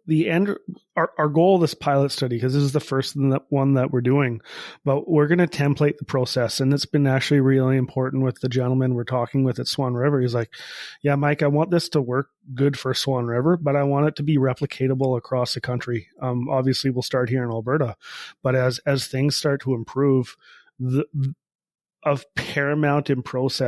end, our goal of this pilot study, because this is the first one that we're doing, but we're going to template the process. And it's been actually really important with the gentleman we're talking with at Swan River. He's like, yeah, Mike, I want this to work good for Swan River, but I want it to be replicatable across the country. Obviously we'll start here in Alberta, but as things start to improve, of paramount importance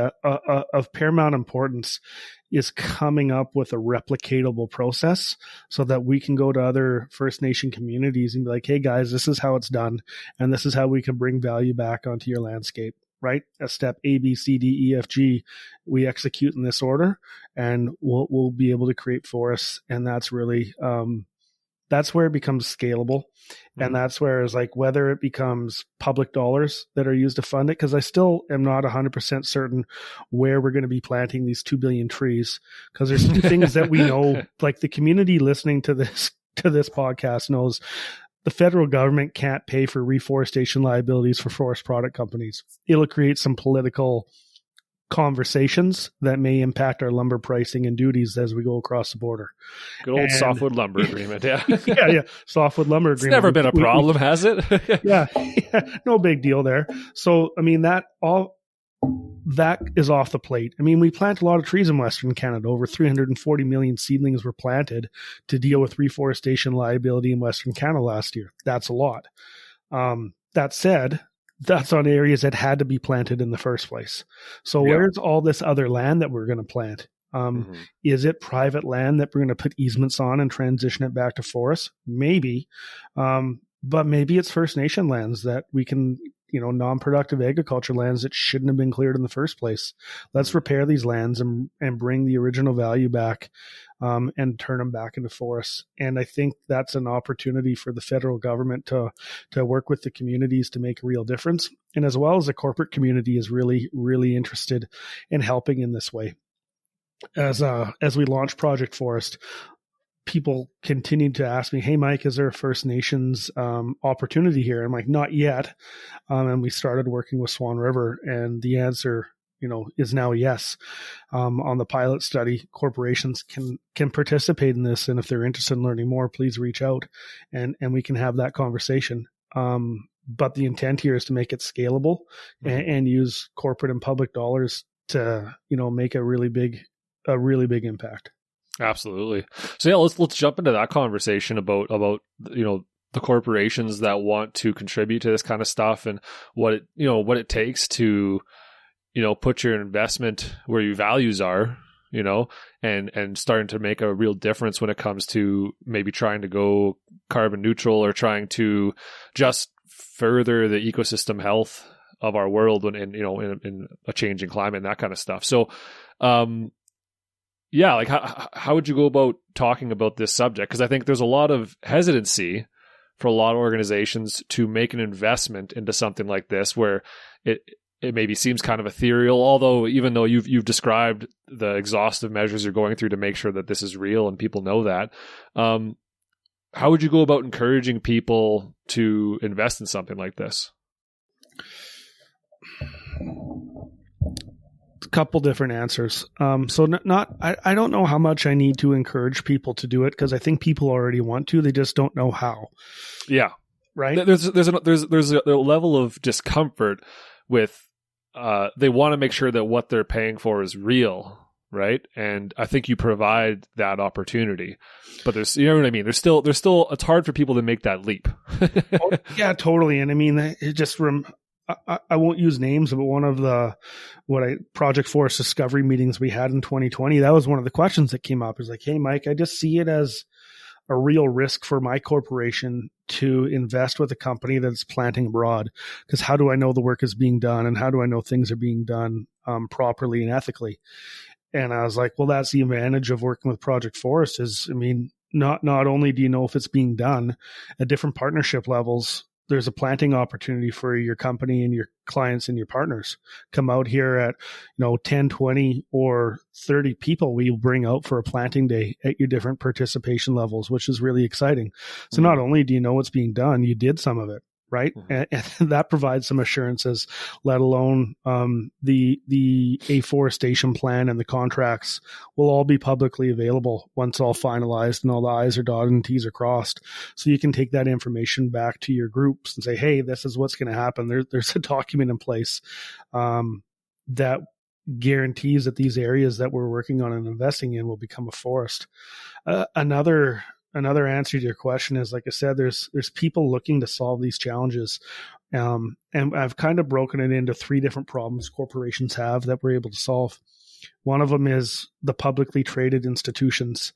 is coming up with a replicatable process so that we can go to other First Nation communities and be like, hey guys, this is how it's done. And this is how we can bring value back onto your landscape, right? A step A, B, C, D, E, F, G, we execute in this order and we'll be able to create forests. And that's really, that's where it becomes scalable. And that's where it's like, whether it becomes public dollars that are used to fund it, because I still am not 100% certain where we're going to be planting these 2 billion trees, because there's two things that we know, like the community listening to this podcast knows the federal government can't pay for reforestation liabilities for forest product companies. It'll create some political conversations that may impact our lumber pricing and duties as we go across the border. Good old softwood lumber agreement. Yeah. yeah. Softwood lumber agreement. It's never been a problem, has it? yeah. No big deal there. So, that is off the plate. We plant a lot of trees in Western Canada. Over 340 million seedlings were planted to deal with reforestation liability in Western Canada last year. That's a lot. That said, that's on areas that had to be planted in the first place. So where's all this other land that we're going to plant? Is it private land that we're going to put easements on and transition it back to forest? Maybe. But maybe it's First Nation lands that we can, non-productive agriculture lands that shouldn't have been cleared in the first place. Let's repair these lands and bring the original value back, and turn them back into forests. And I think that's an opportunity for the federal government to work with the communities to make a real difference. And as well as the corporate community is really, really interested in helping in this way. As we launch Project Forest, people continued to ask me, "Hey, Mike, is there a First Nations opportunity here?" I'm like, "Not yet." And we started working with Swan River, and the answer, is now yes. On the pilot study, corporations can participate in this, and if they're interested in learning more, please reach out, and we can have that conversation. But the intent here is to make it scalable and use corporate and public dollars to, make a really big impact. Absolutely. So yeah, let's jump into that conversation about the corporations that want to contribute to this kind of stuff and what it takes to put your investment where your values are, and starting to make a real difference when it comes to maybe trying to go carbon neutral or trying to just further the ecosystem health of our world in a changing climate and that kind of stuff. So, yeah, like how would you go about talking about this subject? Because I think there's a lot of hesitancy for a lot of organizations to make an investment into something like this, where it maybe seems kind of ethereal. Although, even though you've described the exhaustive measures you're going through to make sure that this is real and people know that, how would you go about encouraging people to invest in something like this? A couple different answers. So I don't know how much I need to encourage people to do it, because I think people already want to. They just don't know how. Yeah, right. There's a level of discomfort with they want to make sure that what they're paying for is real, right? And I think you provide that opportunity. But there's, you know what I mean? There's still it's hard for people to make that leap. Yeah, totally. And I mean, it just I won't use names, but one of the Project Forest Discovery meetings we had in 2020, that was one of the questions that came up. Is like, "Hey, Mike, I just see it as a real risk for my corporation to invest with a company that's planting abroad, because how do I know the work is being done, and how do I know things are being done properly and ethically?" And I was like, well, that's the advantage of working with Project Forest is, I mean, not only do you know if it's being done at different partnership levels, there's a planting opportunity for your company and your clients and your partners. Come out here at, 10, 20 or 30 people we bring out for a planting day at your different participation levels, which is really exciting. So not only do you know what's being done, you did some of it, right? And that provides some assurances, let alone the afforestation plan and the contracts will all be publicly available once all finalized and all the I's are dotted and T's are crossed. So you can take that information back to your groups and say, hey, this is what's going to happen. There's a document in place that guarantees that these areas that we're working on and investing in will become a forest. Another answer to your question is, like I said, there's people looking to solve these challenges. And I've kind of broken it into three different problems corporations have that we're able to solve. One of them is the publicly traded institutions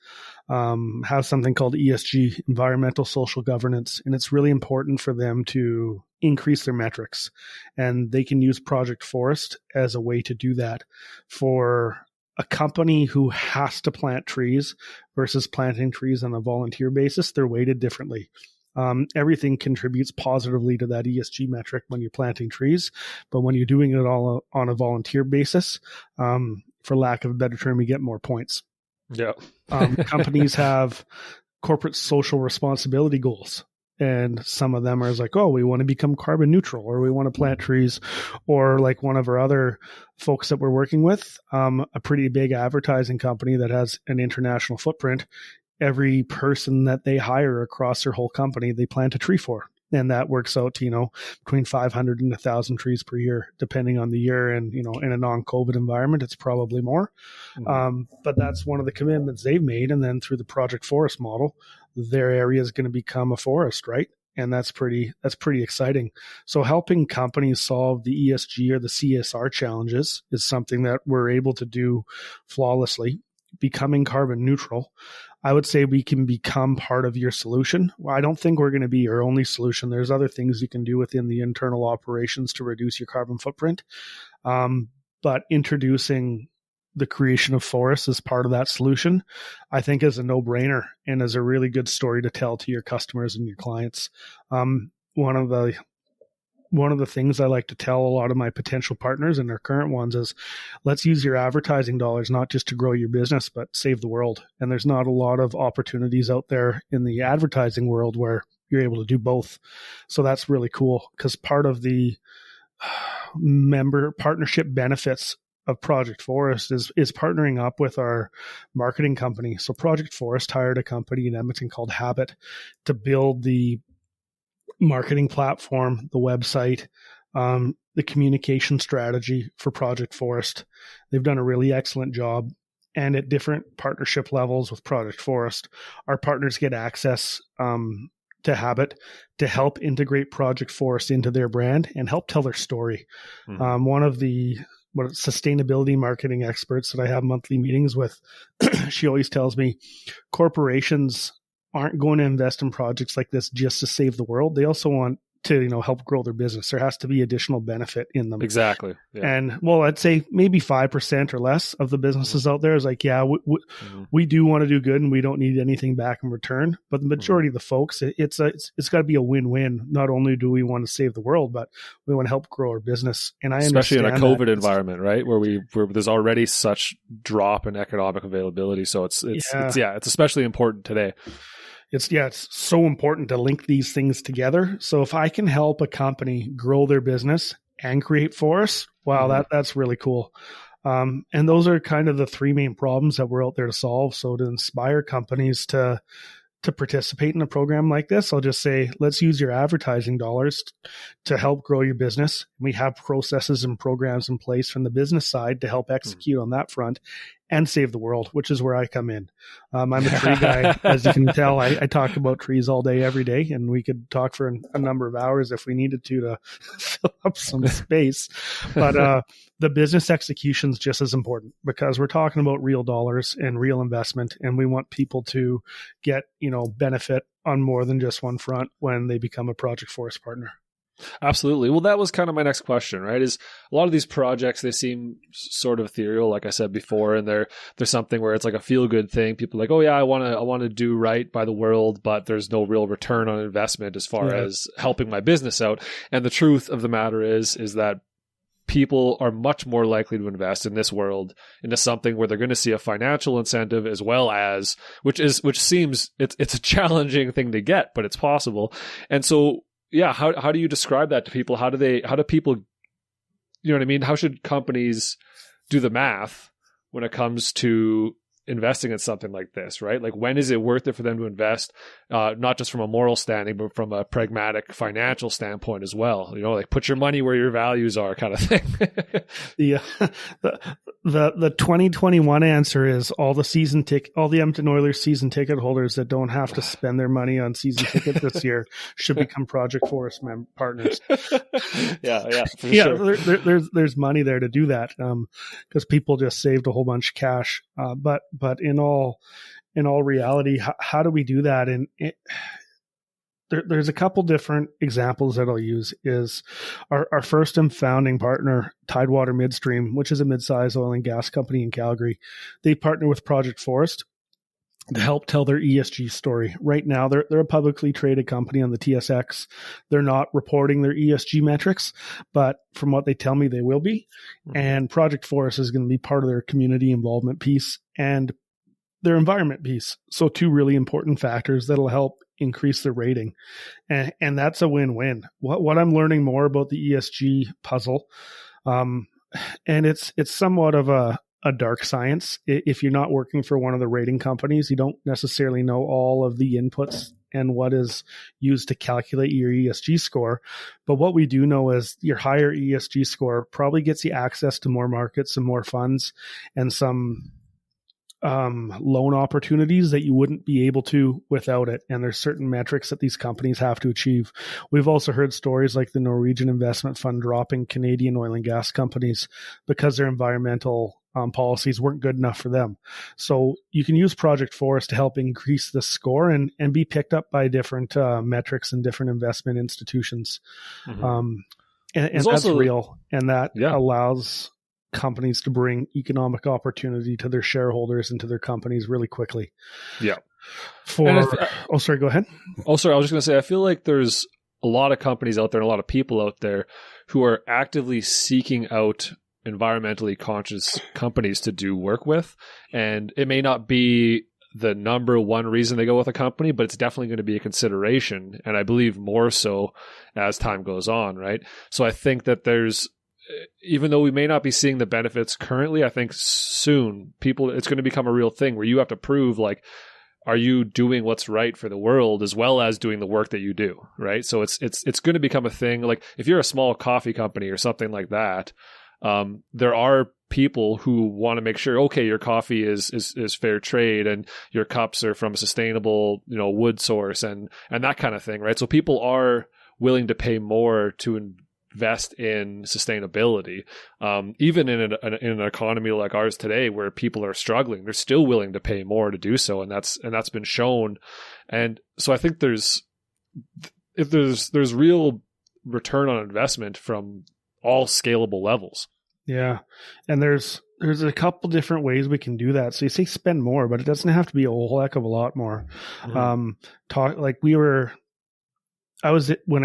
have something called ESG, environmental social governance, and it's really important for them to increase their metrics. And they can use Project Forest as a way to do that. For a company who has to plant trees versus planting trees on a volunteer basis, they're weighted differently. Everything contributes positively to that ESG metric when you're planting trees, but when you're doing it all on a volunteer basis, for lack of a better term, you get more points. Yeah. Companies have corporate social responsibility goals. And some of them are like, oh, we want to become carbon neutral, or we want to plant trees, or like one of our other folks that we're working with, a pretty big advertising company that has an international footprint. Every person that they hire across their whole company, they plant a tree for. And that works out to, between 500 and 1,000 trees per year, depending on the year. And, in a non-COVID environment, it's probably more. But that's one of the commitments they've made. And then through the Project Forest model, their area is going to become a forest, right? And that's pretty exciting. So helping companies solve the ESG or the CSR challenges is something that we're able to do flawlessly. Becoming carbon neutral, I would say we can become part of your solution. Well, I don't think we're going to be your only solution. There's other things you can do within the internal operations to reduce your carbon footprint. But introducing the creation of forests as part of that solution, I think is a no-brainer and is a really good story to tell to your customers and your clients. One of the things I like to tell a lot of my potential partners and their current ones is, let's use your advertising dollars not just to grow your business, but save the world. And there's not a lot of opportunities out there in the advertising world where you're able to do both. So that's really cool, because part of the member partnership benefits of Project Forest is partnering up with our marketing company. So Project Forest hired a company in Edmonton called Habit to build the marketing platform, the website, the communication strategy for Project Forest. They've done a really excellent job. And at different partnership levels with Project Forest, our partners get access to Habit to help integrate Project Forest into their brand and help tell their story. One of the sustainability marketing experts that I have monthly meetings with, she always tells me corporations aren't going to invest in projects like this just to save the world. They also want to, help grow their business. There has to be additional benefit in them. Exactly. Yeah. And I'd say maybe 5% or less of the businesses out there is like, yeah, we do want to do good and we don't need anything back in return. But the majority of the folks, it's got to be a win-win. Not only do we want to save the world, but we want to help grow our business. And especially in a COVID environment, right? Where there's already such drop in economic availability. So it's especially important today. It's so important to link these things together. So if I can help a company grow their business and create forests, wow, that's really cool. And those are kind of the three main problems that we're out there to solve. So to inspire companies to participate in a program like this, I'll just say, let's use your advertising dollars to help grow your business. We have processes and programs in place from the business side to help execute on that front and save the world, which is where I come in. I'm a tree guy. As you can tell, I talk about trees all day, every day, and we could talk for a number of hours if we needed to fill up some space. But the business execution is just as important, because we're talking about real dollars and real investment, and we want people to get, benefit on more than just one front when they become a Project Forest partner. Absolutely. Well, that was kind of my next question, right? Is a lot of these projects, they seem sort of ethereal, like I said before, and there's something where it's like a feel-good thing. People are like, oh yeah, I want to do right by the world, but there's no real return on investment as far as helping my business out. And the truth of the matter is that people are much more likely to invest in this world into something where they're going to see a financial incentive, as well as, which seems it's a challenging thing to get, but it's possible. And so, yeah, how do you describe that to people? How do people, you know what I mean? How should companies do the math when it comes to investing in something like this, right? Like, when is it worth it for them to invest, not just from a moral standing, but from a pragmatic financial standpoint as well? Like, put your money where your values are, kind of thing. The 2021 answer is all the Edmonton Oilers season ticket holders that don't have to spend their money on season ticket this year should become Project Forest partners. Sure. There's money there to do that, because people just saved a whole bunch of cash. But in all reality, how do we do that? And there's a couple different examples that I'll use. Is our first and founding partner, Tidewater Midstream, which is a mid-sized oil and gas company in Calgary. They partner with Project Forest to help tell their ESG story. Right now, they're a publicly traded company on the TSX. They're not reporting their ESG metrics, but from what they tell me, they will be. And Project Forest is going to be part of their community involvement piece and their environment piece. So two really important factors that'll help increase their rating. And that's a win-win. What I'm learning more about the ESG puzzle, and it's somewhat of a dark science. If you're not working for one of the rating companies, you don't necessarily know all of the inputs and what is used to calculate your ESG score. But what we do know is your higher ESG score probably gets you access to more markets and more funds and some loan opportunities that you wouldn't be able to without it. And there's certain metrics that these companies have to achieve. We've also heard stories like the Norwegian Investment Fund dropping Canadian oil and gas companies because their environmental policies weren't good enough for them. So you can use Project Forest to help increase the score and be picked up by different metrics and different investment institutions. And that's also real. And that allows companies to bring economic opportunity to their shareholders and to their companies really quickly. Yeah. Sorry, go ahead. Oh, sorry. I was just going to say, I feel like there's a lot of companies out there and a lot of people out there who are actively seeking out environmentally conscious companies to do work with. And it may not be the number one reason they go with a company, but it's definitely going to be a consideration. And I believe more so as time goes on, right? So I think that even though we may not be seeing the benefits currently, I think soon it's going to become a real thing where you have to prove, like, are you doing what's right for the world as well as doing the work that you do, right? So it's going to become a thing. Like if you're a small coffee company or something like that, there are people who want to make sure, okay, your coffee is fair trade and your cups are from a sustainable, wood source and that kind of thing, right? So people are willing to pay more to invest in sustainability. Even in an economy like ours today, where people are struggling, they're still willing to pay more to do so, and that's been shown. And so I think there's real return on investment from all scalable levels. Yeah. And there's a couple different ways we can do that. So you say spend more, but it doesn't have to be a whole heck of a lot more. When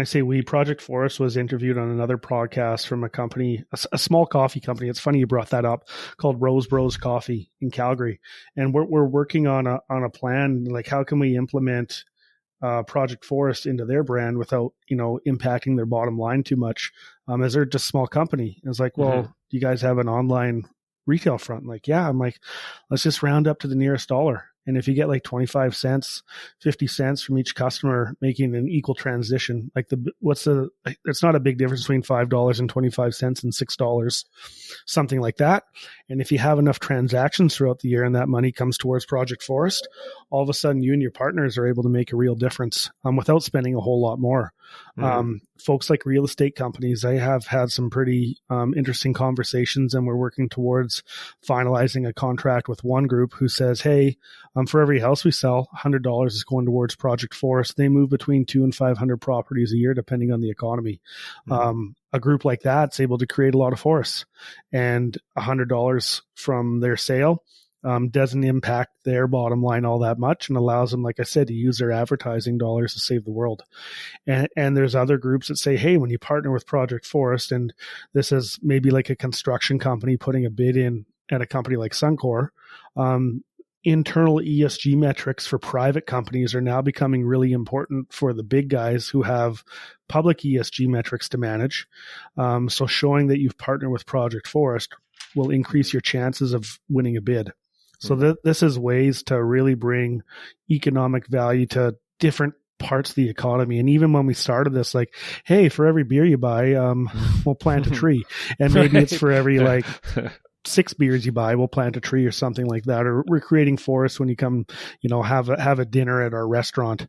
I say we, Project Forest was interviewed on another podcast from a company, a small coffee company. It's funny you brought that up, called Rose Bros Coffee in Calgary. And we're working on a plan, like how can we implement Project Forest into their brand without, impacting their bottom line too much, as they're just a small company. And it's like, well, do you guys have an online retail front? I'm like, yeah. I'm like, let's just round up to the nearest dollar. And if you get like 25 cents, 50 cents from each customer making an equal transition, it's not a big difference between $5 and 25 cents and $6, something like that. And if you have enough transactions throughout the year and that money comes towards Project Forest, all of a sudden you and your partners are able to make a real difference without spending a whole lot more. Folks like real estate companies, I have had some pretty interesting conversations, and we're working towards finalizing a contract with one group who says, hey, for every house we sell, $100 is going towards Project Forest. They move between 200 and 500 properties a year, depending on the economy. A group like that's able to create a lot of forests, and $100 from their sale doesn't impact their bottom line all that much, and allows them, like I said, to use their advertising dollars to save the world. And there's other groups that say, hey, when you partner with Project Forest, and this is maybe like a construction company putting a bid in at a company like Suncor, internal ESG metrics for private companies are now becoming really important for the big guys who have public ESG metrics to manage. So showing that you've partnered with Project Forest will increase your chances of winning a bid. So this is ways to really bring economic value to different parts of the economy. And even when we started this, like, hey, for every beer you buy, we'll plant a tree. And maybe it's for every 6 beers you buy, we'll plant a tree or something like that. Or we're creating forests when you come, have a dinner at our restaurant.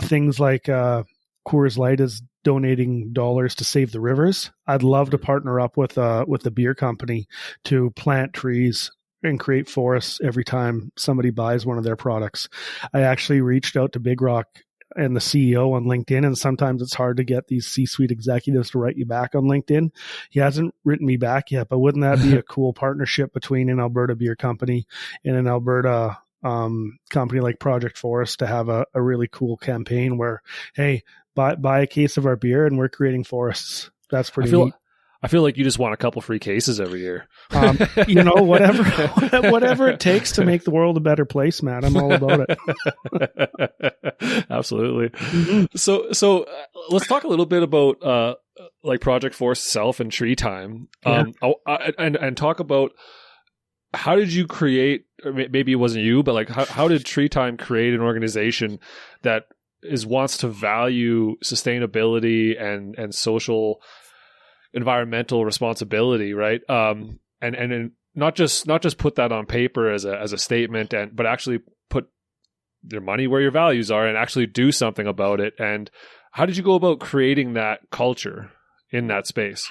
Things like Coors Light is donating dollars to save the rivers. I'd love to partner up with the beer company to plant trees and create forests every time somebody buys one of their products. I actually reached out to Big Rock and the CEO on LinkedIn, and sometimes it's hard to get these C-suite executives to write you back on LinkedIn. He hasn't written me back yet, but wouldn't that be a cool partnership between an Alberta beer company and an Alberta company like Project Forest to have a really cool campaign where, hey, buy a case of our beer and we're creating forests. That's pretty neat. I feel like you just want a couple free cases every year. Whatever it takes to make the world a better place, Matt. I'm all about it. Absolutely. So let's talk a little bit about like Project Forest itself and Tree Time, and talk about how did you create? Or maybe it wasn't you, but like how did Tree Time create an organization that wants to value sustainability and social environmental responsibility, right? And not just put that on paper as a statement, but actually put your money where your values are and actually do something about it. And how did you go about creating that culture in that space?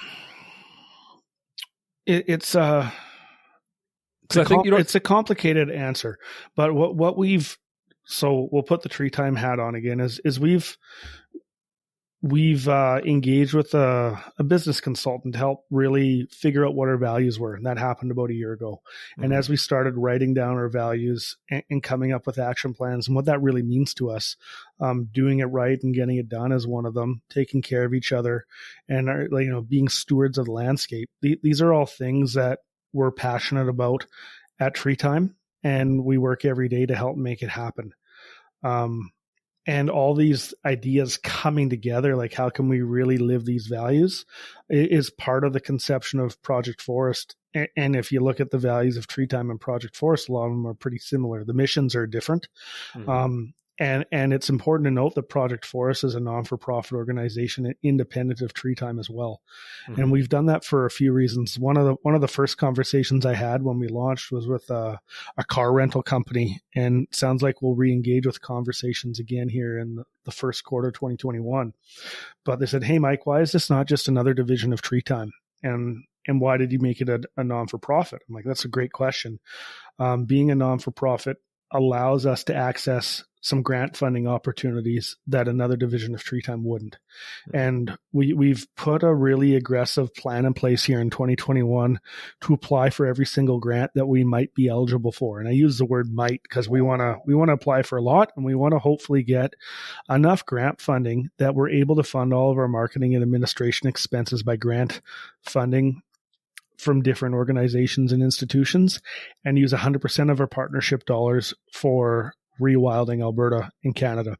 It's a complicated answer, but what we've, so we'll put the Tree Time hat on again, is we've engaged with a business consultant to help really figure out what our values were. And that happened about a year ago. Mm-hmm. And as we started writing down our values and coming up with action plans and what that really means to us, doing it right and getting it done is one of them, taking care of each other and being stewards of the landscape. These are all things that we're passionate about at Tree Time, and we work every day to help make it happen. And all these ideas coming together, like how can we really live these values, is part of the conception of Project Forest. And if you look at the values of Tree Time and Project Forest, a lot of them are pretty similar. The missions are different. Mm-hmm. And it's important to note that Project Forest is a non-for-profit organization independent of Tree Time as well. Mm-hmm. And we've done that for a few reasons. One of the first conversations I had when we launched was with a car rental company, and it sounds like we'll re-engage with conversations again here in the first quarter of 2021. But they said, "Hey, Mike, why is this not just another division of Tree Time? And why did you make it a non-for-profit?" I'm like, that's a great question. Being a non-for-profit allows us to access some grant funding opportunities that another division of Tree Time wouldn't. And we've put a really aggressive plan in place here in 2021 to apply for every single grant that we might be eligible for. And I use the word might because we want to apply for a lot, and we want to hopefully get enough grant funding that we're able to fund all of our marketing and administration expenses by grant funding from different organizations and institutions, and use 100% of our partnership dollars for rewilding Alberta in Canada.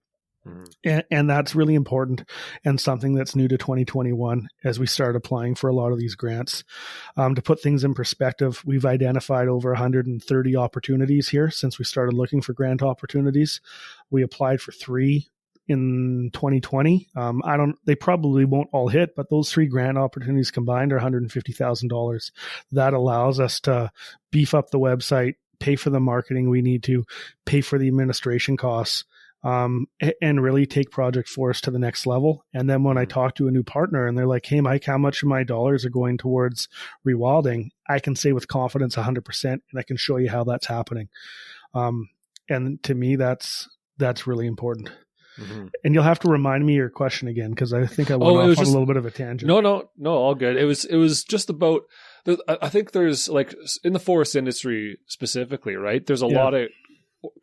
Mm-hmm. And that's really important and something that's new to 2021 as we start applying for a lot of these grants. To put things in perspective, we've identified over 130 opportunities here since we started looking for grant opportunities. We applied for 3 in 2020. They probably won't all hit, but those 3 grant opportunities combined are $150,000. That allows us to beef up the website, pay for the marketing we need to, pay for the administration costs, and really take Project Forest to the next level. And then when I talk to a new partner and they're like, "Hey, Mike, how much of my dollars are going towards rewilding?" I can say with confidence 100%, and I can show you how that's happening. And to me, that's really important. Mm-hmm. And you'll have to remind me your question again, because I think I went off on a little bit of a tangent. No, all good. It was just about, I think there's, like, in the forest industry specifically, right? There's a lot of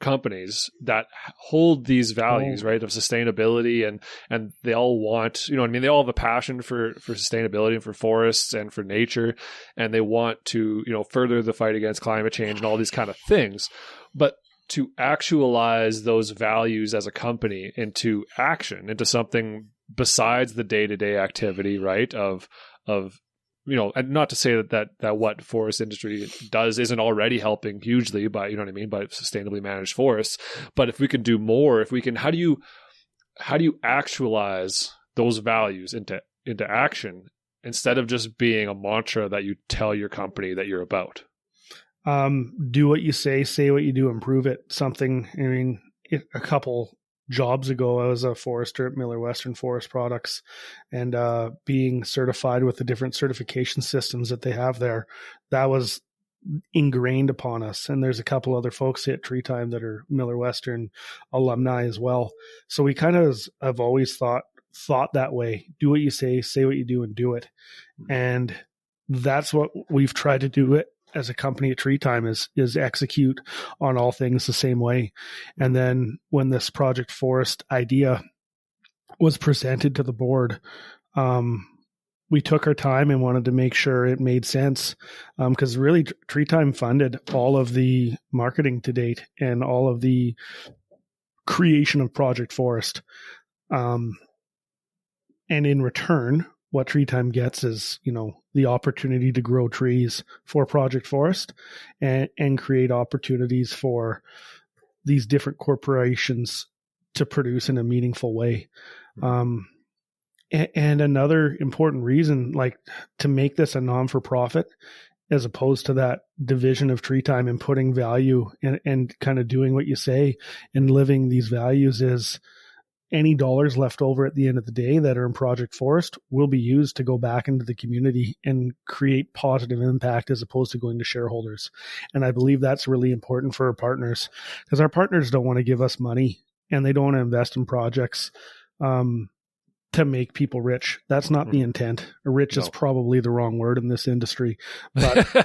companies that hold these values, right, of sustainability, and they all want, you know what I mean? They all have a passion for sustainability and for forests and for nature, and they want to, further the fight against climate change and all these kind of things. But to actualize those values as a company into action, into something besides the day-to-day activity, right? Of and not to say that what forest industry does isn't already helping hugely by, by sustainably managed forests. But if we can do more, how do you actualize those values into action instead of just being a mantra that you tell your company that you're about? Do what you say what you do, improve it. A couple jobs ago, I was a forester at Miller Western Forest Products, and being certified with the different certification systems that they have there, that was ingrained upon us. And there's a couple other folks at Tree Time that are Miller Western alumni as well. So we kind of have always thought that way. Do what you say what you do, and do it. And that's what we've tried to do it as a company at Tree Time, is execute on all things the same way. And then when this Project Forest idea was presented to the board, we took our time and wanted to make sure it made sense. Because really Tree Time funded all of the marketing to date and all of the creation of Project Forest. And in return, what Tree Time gets is, the opportunity to grow trees for Project Forest and create opportunities for these different corporations to produce in a meaningful way. And another important reason, like, to make this a non-for-profit, as opposed to that division of tree time and putting value and kind of doing what you say and living these values is any dollars left over at the end of the day that are in Project Forest will be used to go back into the community and create positive impact as opposed to going to shareholders. And I believe that's really important for our partners, because our partners don't want to give us money and they don't want to invest in projects to make people rich. That's not the intent. Rich is probably the wrong word in this industry, but to,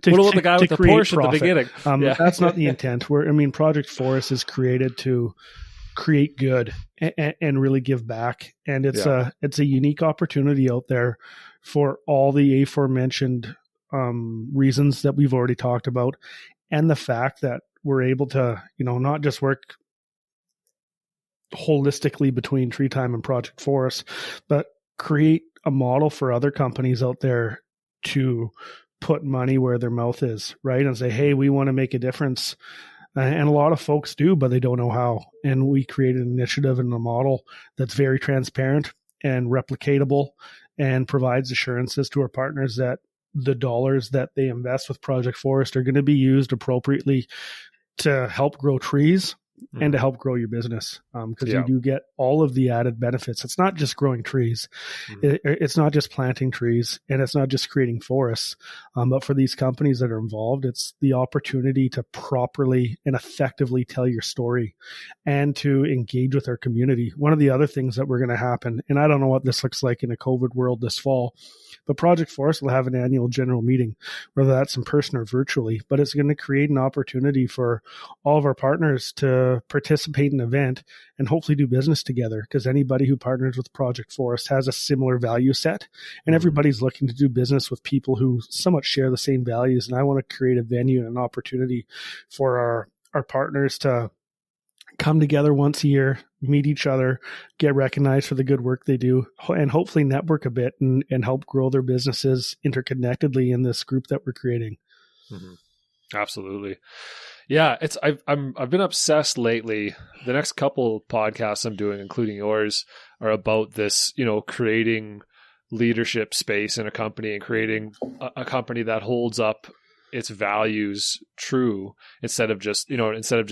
what about the guy with the Porsche at the beginning? That's not the intent. Project Forest is created to create good and really give back. And it's a unique opportunity out there for all the aforementioned reasons that we've already talked about. And the fact that we're able to, not just work holistically between Tree Time and Project Forest, but create a model for other companies out there to put money where their mouth is, right? And say, hey, we want to make a difference. And a lot of folks do, but they don't know how. And we created an initiative and a model that's very transparent and replicatable and provides assurances to our partners that the dollars that they invest with Project Forest are going to be used appropriately to help grow trees and to help grow your business, because you do get all of the added benefits. It's not just growing trees. It's not just planting trees, and it's not just creating forests. But for these companies that are involved, it's the opportunity to properly and effectively tell your story and to engage with our community. One of the other things that we're going to happen, and I don't know what this looks like in a COVID world this fall, but Project Forest will have an annual general meeting, whether that's in person or virtually, but it's going to create an opportunity for all of our partners to participate in an event and hopefully do business together, because anybody who partners with Project Forest has a similar value set, and everybody's looking to do business with people who somewhat share the same values. And I want to create a venue and an opportunity for our partners to come together once a year, meet each other, get recognized for the good work they do, and hopefully network a bit and help grow their businesses interconnectedly in this group that we're creating. Absolutely. Yeah, I've been obsessed lately. The next couple podcasts I'm doing, including yours, are about this, creating leadership space in a company and creating a company that holds up its values true, instead of just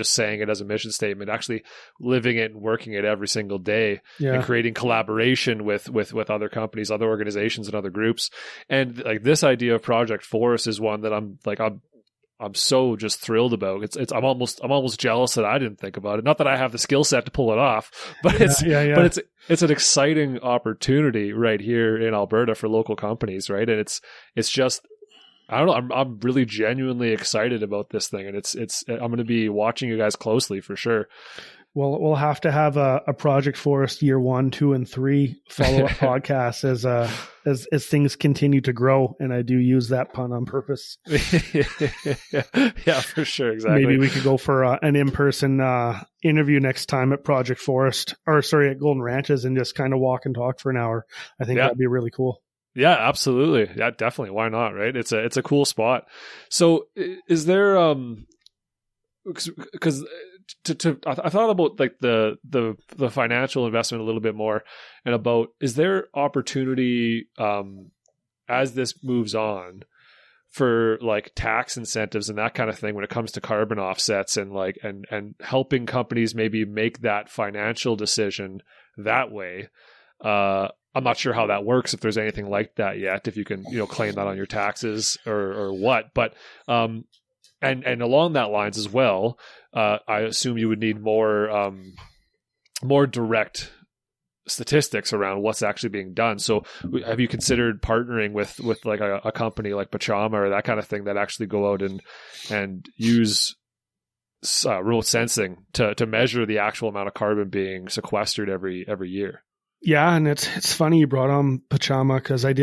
saying it as a mission statement, actually living it and working it every single day, and creating collaboration with other companies, other organizations, and other groups. And like this idea of Project Forest is one that I'm so just thrilled about. I'm almost jealous that I didn't think about it. Not that I have the skill set to pull it off, but it's an exciting opportunity right here in Alberta for local companies, right? And it's just, I don't know, I'm really genuinely excited about this thing, and I'm going to be watching you guys closely for sure. Well, we'll have to have a Project Forest year 1, 2, and 3 follow-up podcasts as things continue to grow. And I do use that pun on purpose. Yeah, for sure. Exactly. Maybe we could go for an in-person interview next time at Project Forest, at Golden Ranches, and just kind of walk and talk for an hour. I think that'd be really cool. Yeah, absolutely. Yeah, definitely. Why not? Right. It's a cool spot. So is there, because I thought about like the financial investment a little bit more, and about, is there opportunity as this moves on for like tax incentives and that kind of thing when it comes to carbon offsets, and like and helping companies maybe make that financial decision that way? I'm not sure how that works, if there's anything like that yet, if you can claim that on your taxes or what, but and along that lines as well, I assume you would need more direct statistics around what's actually being done. So have you considered partnering with like a company like Pachama or that kind of thing that actually go out and use remote sensing to measure the actual amount of carbon being sequestered every year? Yeah, and it's funny you brought on Pachama, because I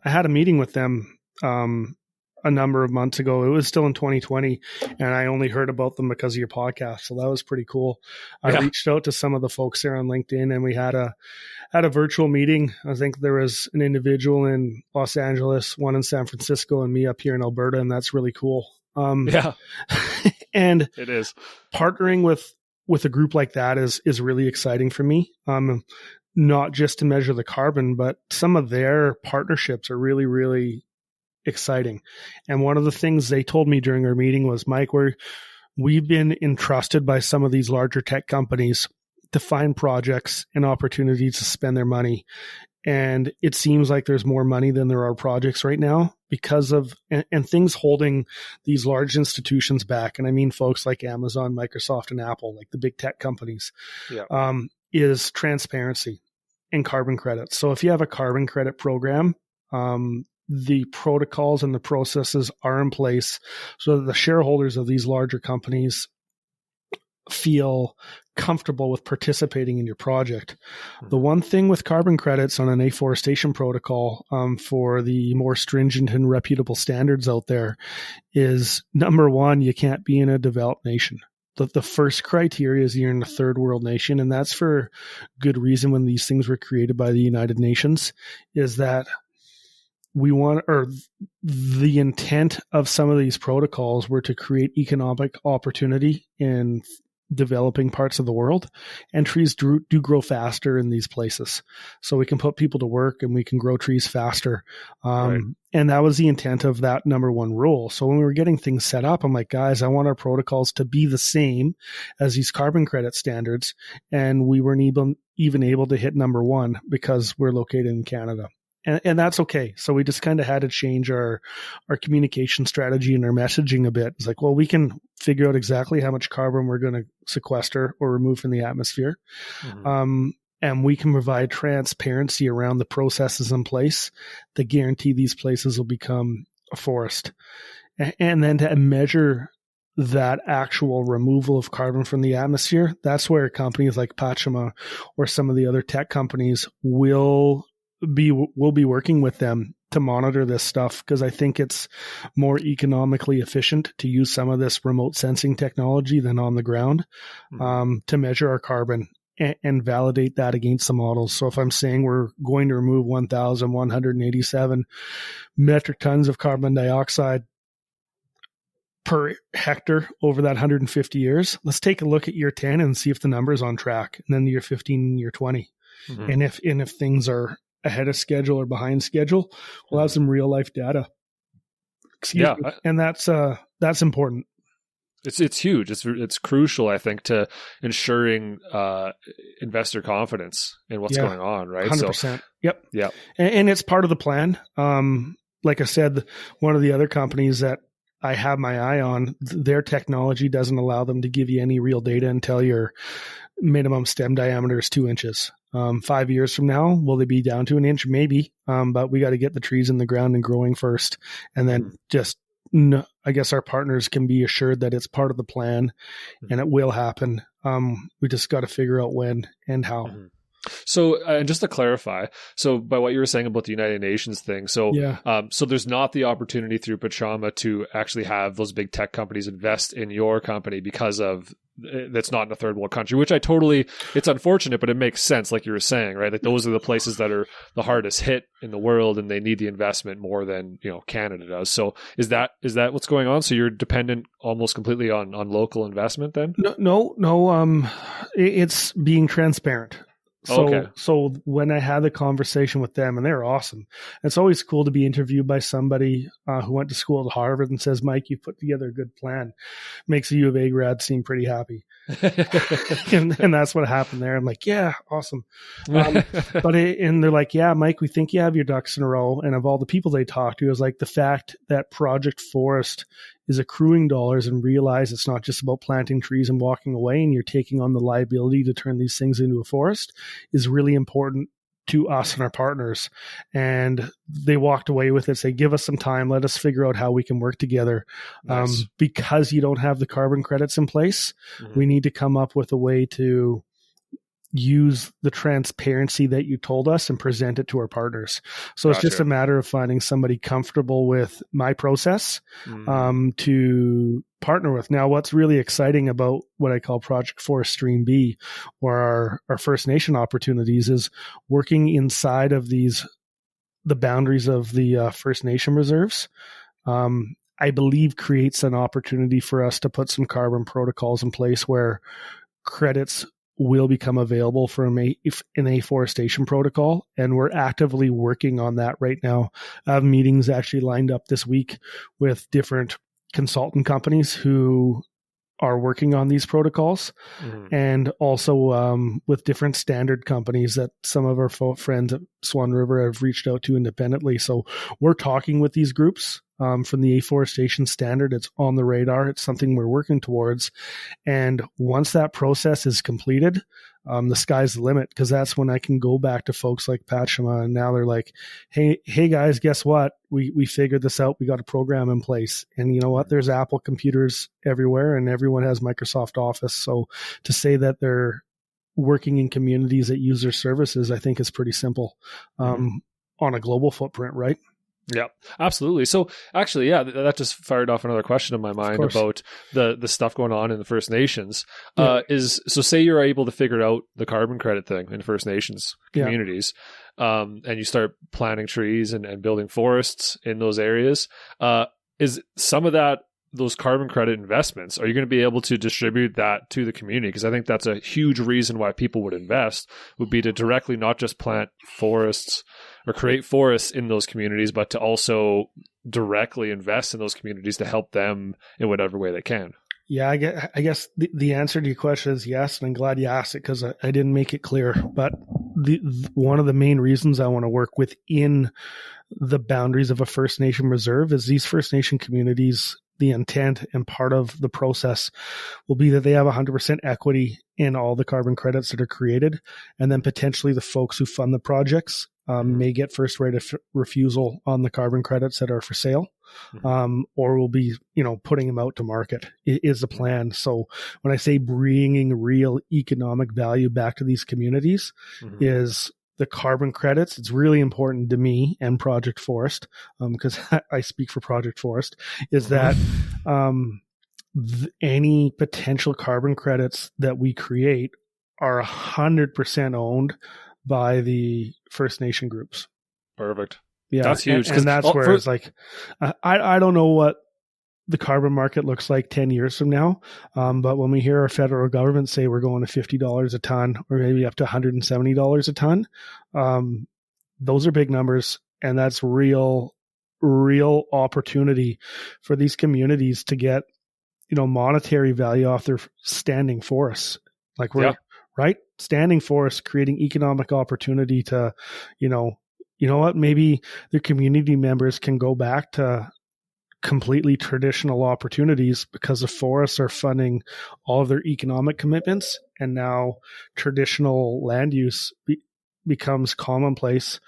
had a meeting with them a number of months ago. It was still in 2020, and I only heard about them because of your podcast. So that was pretty cool. I reached out to some of the folks there on LinkedIn, and we had a virtual meeting. I think there was an individual in Los Angeles, one in San Francisco, and me up here in Alberta, and that's really cool. And it is. Partnering with a group like that is really exciting for me. Not just to measure the carbon, but some of their partnerships are really, really exciting. And one of the things they told me during our meeting was, Mike, we've been entrusted by some of these larger tech companies to find projects and opportunities to spend their money. And it seems like there's more money than there are projects right now because of, and things holding these large institutions back. And I mean, folks like Amazon, Microsoft, and Apple, like the big tech companies, is transparency and carbon credits. So if you have a carbon credit program, the protocols and the processes are in place so that the shareholders of these larger companies feel comfortable with participating in your project. The one thing with carbon credits on an afforestation protocol for the more stringent and reputable standards out there is, number one, you can't be in a developed nation. The first criteria is you're in a third world nation, and that's for good reason. When these things were created by the United Nations, is that the intent of some of these protocols were to create economic opportunity in developing parts of the world, and trees do grow faster in these places. So we can put people to work and we can grow trees faster. Right. And that was the intent of that number one rule. So when we were getting things set up, I'm like, guys, I want our protocols to be the same as these carbon credit standards. And we weren't even able to hit number one because we're located in Canada. And that's okay. So we just kind of had to change our communication strategy and our messaging a bit. It's like, well, we can figure out exactly how much carbon we're going to sequester or remove from the atmosphere. Mm-hmm. And we can provide transparency around the processes in place that guarantee these places will become a forest. And then to measure that actual removal of carbon from the atmosphere, that's where companies like Pachama or some of the other tech companies we'll be working with them to monitor this stuff, because I think it's more economically efficient to use some of this remote sensing technology than on the ground to measure our carbon and validate that against the models. So if I'm saying we're going to remove 1,187 metric tons of carbon dioxide per hectare over that 150 years, let's take a look at year 10 and see if the number is on track, and then year 15 and year 20. Mm-hmm. And if things are ahead of schedule or behind schedule, we'll have some real life data. Excuse me. And that's important. It's huge. It's crucial, I think, to ensuring investor confidence in what's going on, right? 100%. So, yep. Yeah. And it's part of the plan. Like I said, one of the other companies that I have my eye on, their technology doesn't allow them to give you any real data until your minimum stem diameter is 2 inches. 5 years from now, will they be down to an inch? Maybe. But we got to get the trees in the ground and growing first. And then I guess our partners can be assured that it's part of the plan and it will happen. We just got to figure out when and how. Mm-hmm. So, and just to clarify, so by what you were saying about the United Nations thing, so so there's not the opportunity through Pachama to actually have those big tech companies invest in your company because of that's not in a third world country, which it's unfortunate, but it makes sense, like you were saying, right? Like those are the places that are the hardest hit in the world, and they need the investment more than Canada does. So is that what's going on? So you're dependent almost completely on local investment then? No. It's being transparent. So when I had the conversation with them, and they're awesome, it's always cool to be interviewed by somebody who went to school at Harvard and says, Mike, you put together a good plan. Makes a U of A grad seem pretty happy. and that's what happened there. I'm like, yeah, awesome. And they're like, yeah, Mike, we think you have your ducks in a row. And of all the people they talked to, it was like the fact that Project Forest is accruing dollars and realize it's not just about planting trees and walking away and you're taking on the liability to turn these things into a forest is really important to us and our partners. And they walked away with it, say, give us some time, let us figure out how we can work together. Nice. Because you don't have the carbon credits in place, we need to come up with a way to use the transparency that you told us and present it to our partners. So it's just a matter of finding somebody comfortable with my process to partner with. Now, what's really exciting about what I call Project Forest Stream B, or our First Nation opportunities, is working inside of the boundaries of the First Nation reserves. I believe creates an opportunity for us to put some carbon protocols in place where credits will become available from an afforestation protocol, and we're actively working on that right now. I have meetings actually lined up this week with different consultant companies who are working on these protocols, and also with different standard companies that some of our friends at Swan River have reached out to independently. So we're talking with these groups from the afforestation standard. It's on the radar. It's something we're working towards. And once that process is completed, the sky's the limit, because that's when I can go back to folks like Pachama, and now they're like, hey guys, guess what? We figured this out. We got a program in place. And you know what? There's Apple computers everywhere, and everyone has Microsoft Office. So to say that they're working in communities that use their services, I think is pretty simple on a global footprint, right? Yeah, absolutely. So actually, yeah, that just fired off another question in my mind about the stuff going on in the First Nations. So say you're able to figure out the carbon credit thing in First Nations communities, and you start planting trees and building forests in those areas. Is some of those carbon credit investments, are you going to be able to distribute that to the community? Because I think that's a huge reason why people would invest, would be to directly not just plant forests or create forests in those communities, but to also directly invest in those communities to help them in whatever way they can. Yeah, I guess the answer to your question is yes, and I'm glad you asked it, because I didn't make it clear. But one of the main reasons I want to work within the boundaries of a First Nation reserve is these First Nation communities, the intent and part of the process will be that they have 100% equity in all the carbon credits that are created. And then potentially the folks who fund the projects may get first right of refusal on the carbon credits that are for sale, or will be, putting them out to market is the plan. So when I say bringing real economic value back to these communities is the carbon credits. It's really important to me and Project Forest, because I speak for Project Forest, is that any potential carbon credits that we create are 100% owned by the First Nation groups. Perfect. Yeah, that's huge. And that's where it's like, I don't know what the carbon market looks like 10 years from now. But when we hear our federal government say we're going to $50 a ton, or maybe up to $170 a ton, those are big numbers. And that's real opportunity for these communities to get, monetary value off their standing forests. Like right? Standing forests, creating economic opportunity to, what, maybe their community members can go back to completely traditional opportunities because the forests are funding all of their economic commitments, and now traditional land use becomes commonplace,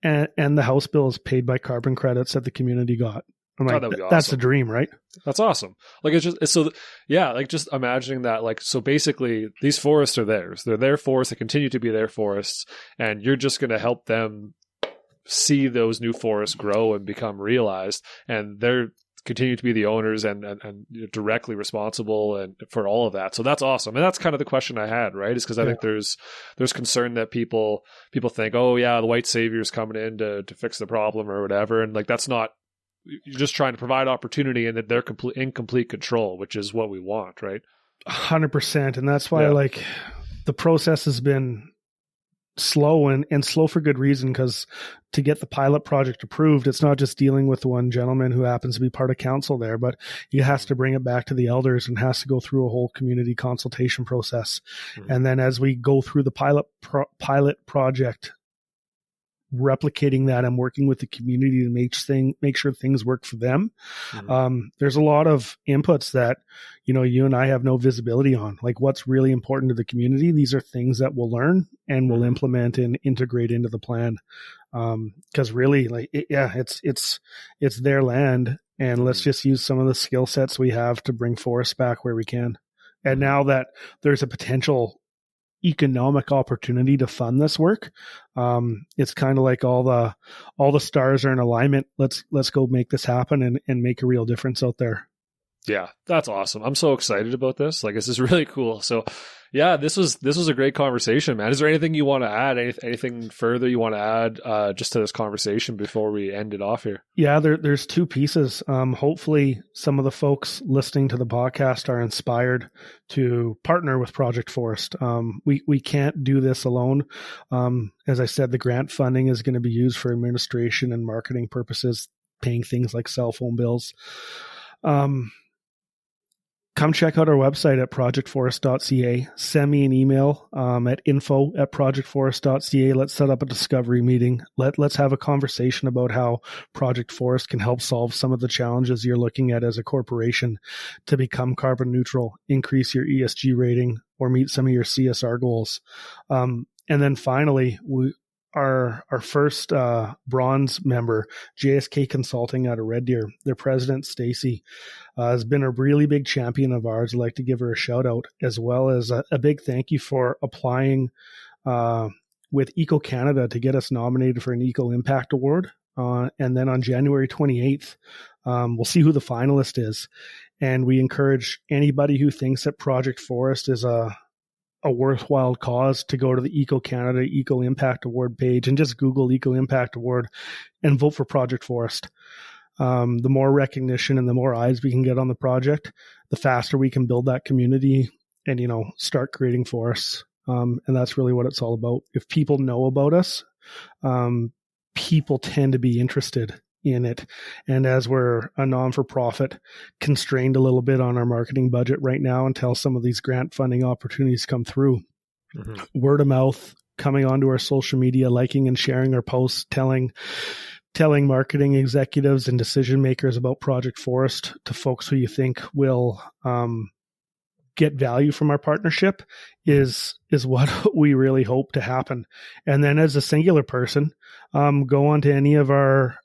and the House bill is paid by carbon credits that the community got. I'm like, that's a dream, right? That's awesome. Like, just imagining that, so basically these forests are theirs. They're their forests. They continue to be their forests, and you're just going to help them see those new forests grow and become realized, and they're continue to be the owners and directly responsible and for all of that. So that's awesome. And that's kind of the question I had, right? Is because I think there's concern that people think, oh yeah, the white savior's coming in to fix the problem or whatever. And that's not, you're just trying to provide opportunity, and that they're in complete control, which is what we want, right? 100%. And that's why the process has been slow, and slow for good reason, because to get the pilot project approved, it's not just dealing with one gentleman who happens to be part of council there, but he has to bring it back to the elders and has to go through a whole community consultation process. And then as we go through the pilot project, replicating that and working with the community to make sure things work for them. There's a lot of inputs that, you and I have no visibility on, like what's really important to the community. These are things that we'll learn and we'll implement and integrate into the plan. Cause really it's their land, and let's just use some of the skill sets we have to bring forests back where we can. And now that there's a potential economic opportunity to fund this work, it's kind of like all the stars are in alignment. Let's go make this happen and make a real difference out there. Yeah, that's awesome. I'm so excited about this. Like, this is really cool. So, yeah, this was a great conversation, man. Is there anything you want to add? Anything further you want to add just to this conversation before we end it off here? Yeah, there's two pieces. Hopefully, some of the folks listening to the podcast are inspired to partner with Project Forest. We can't do this alone. As I said, the grant funding is going to be used for administration and marketing purposes, paying things like cell phone bills. Come check out our website at projectforest.ca. Send me an email at info@projectforest.ca. Let's set up a discovery meeting. Let's have a conversation about how Project Forest can help solve some of the challenges you're looking at as a corporation to become carbon neutral, increase your ESG rating, or meet some of your CSR goals. And then finally, our first bronze member, JSK Consulting out of Red Deer, their president, Stacy, has been a really big champion of ours. I'd like to give her a shout out, as well as a big thank you for applying with Eco Canada to get us nominated for an Eco Impact Award. And then on January 28th, we'll see who the finalist is. And we encourage anybody who thinks that Project Forest is a worthwhile cause to go to the Eco Canada Eco Impact Award page and just Google Eco Impact Award and vote for Project Forest. The more recognition and the more eyes we can get on the project, the faster we can build that community and, start creating forests. And that's really what it's all about. If people know about us, people tend to be interested in it. And as we're a non-for-profit, constrained a little bit on our marketing budget right now until some of these grant funding opportunities come through, word of mouth, coming onto our social media, liking and sharing our posts, telling marketing executives and decision makers about Project Forest to folks who you think will get value from our partnership is what we really hope to happen. And then as a singular person, go on to any of our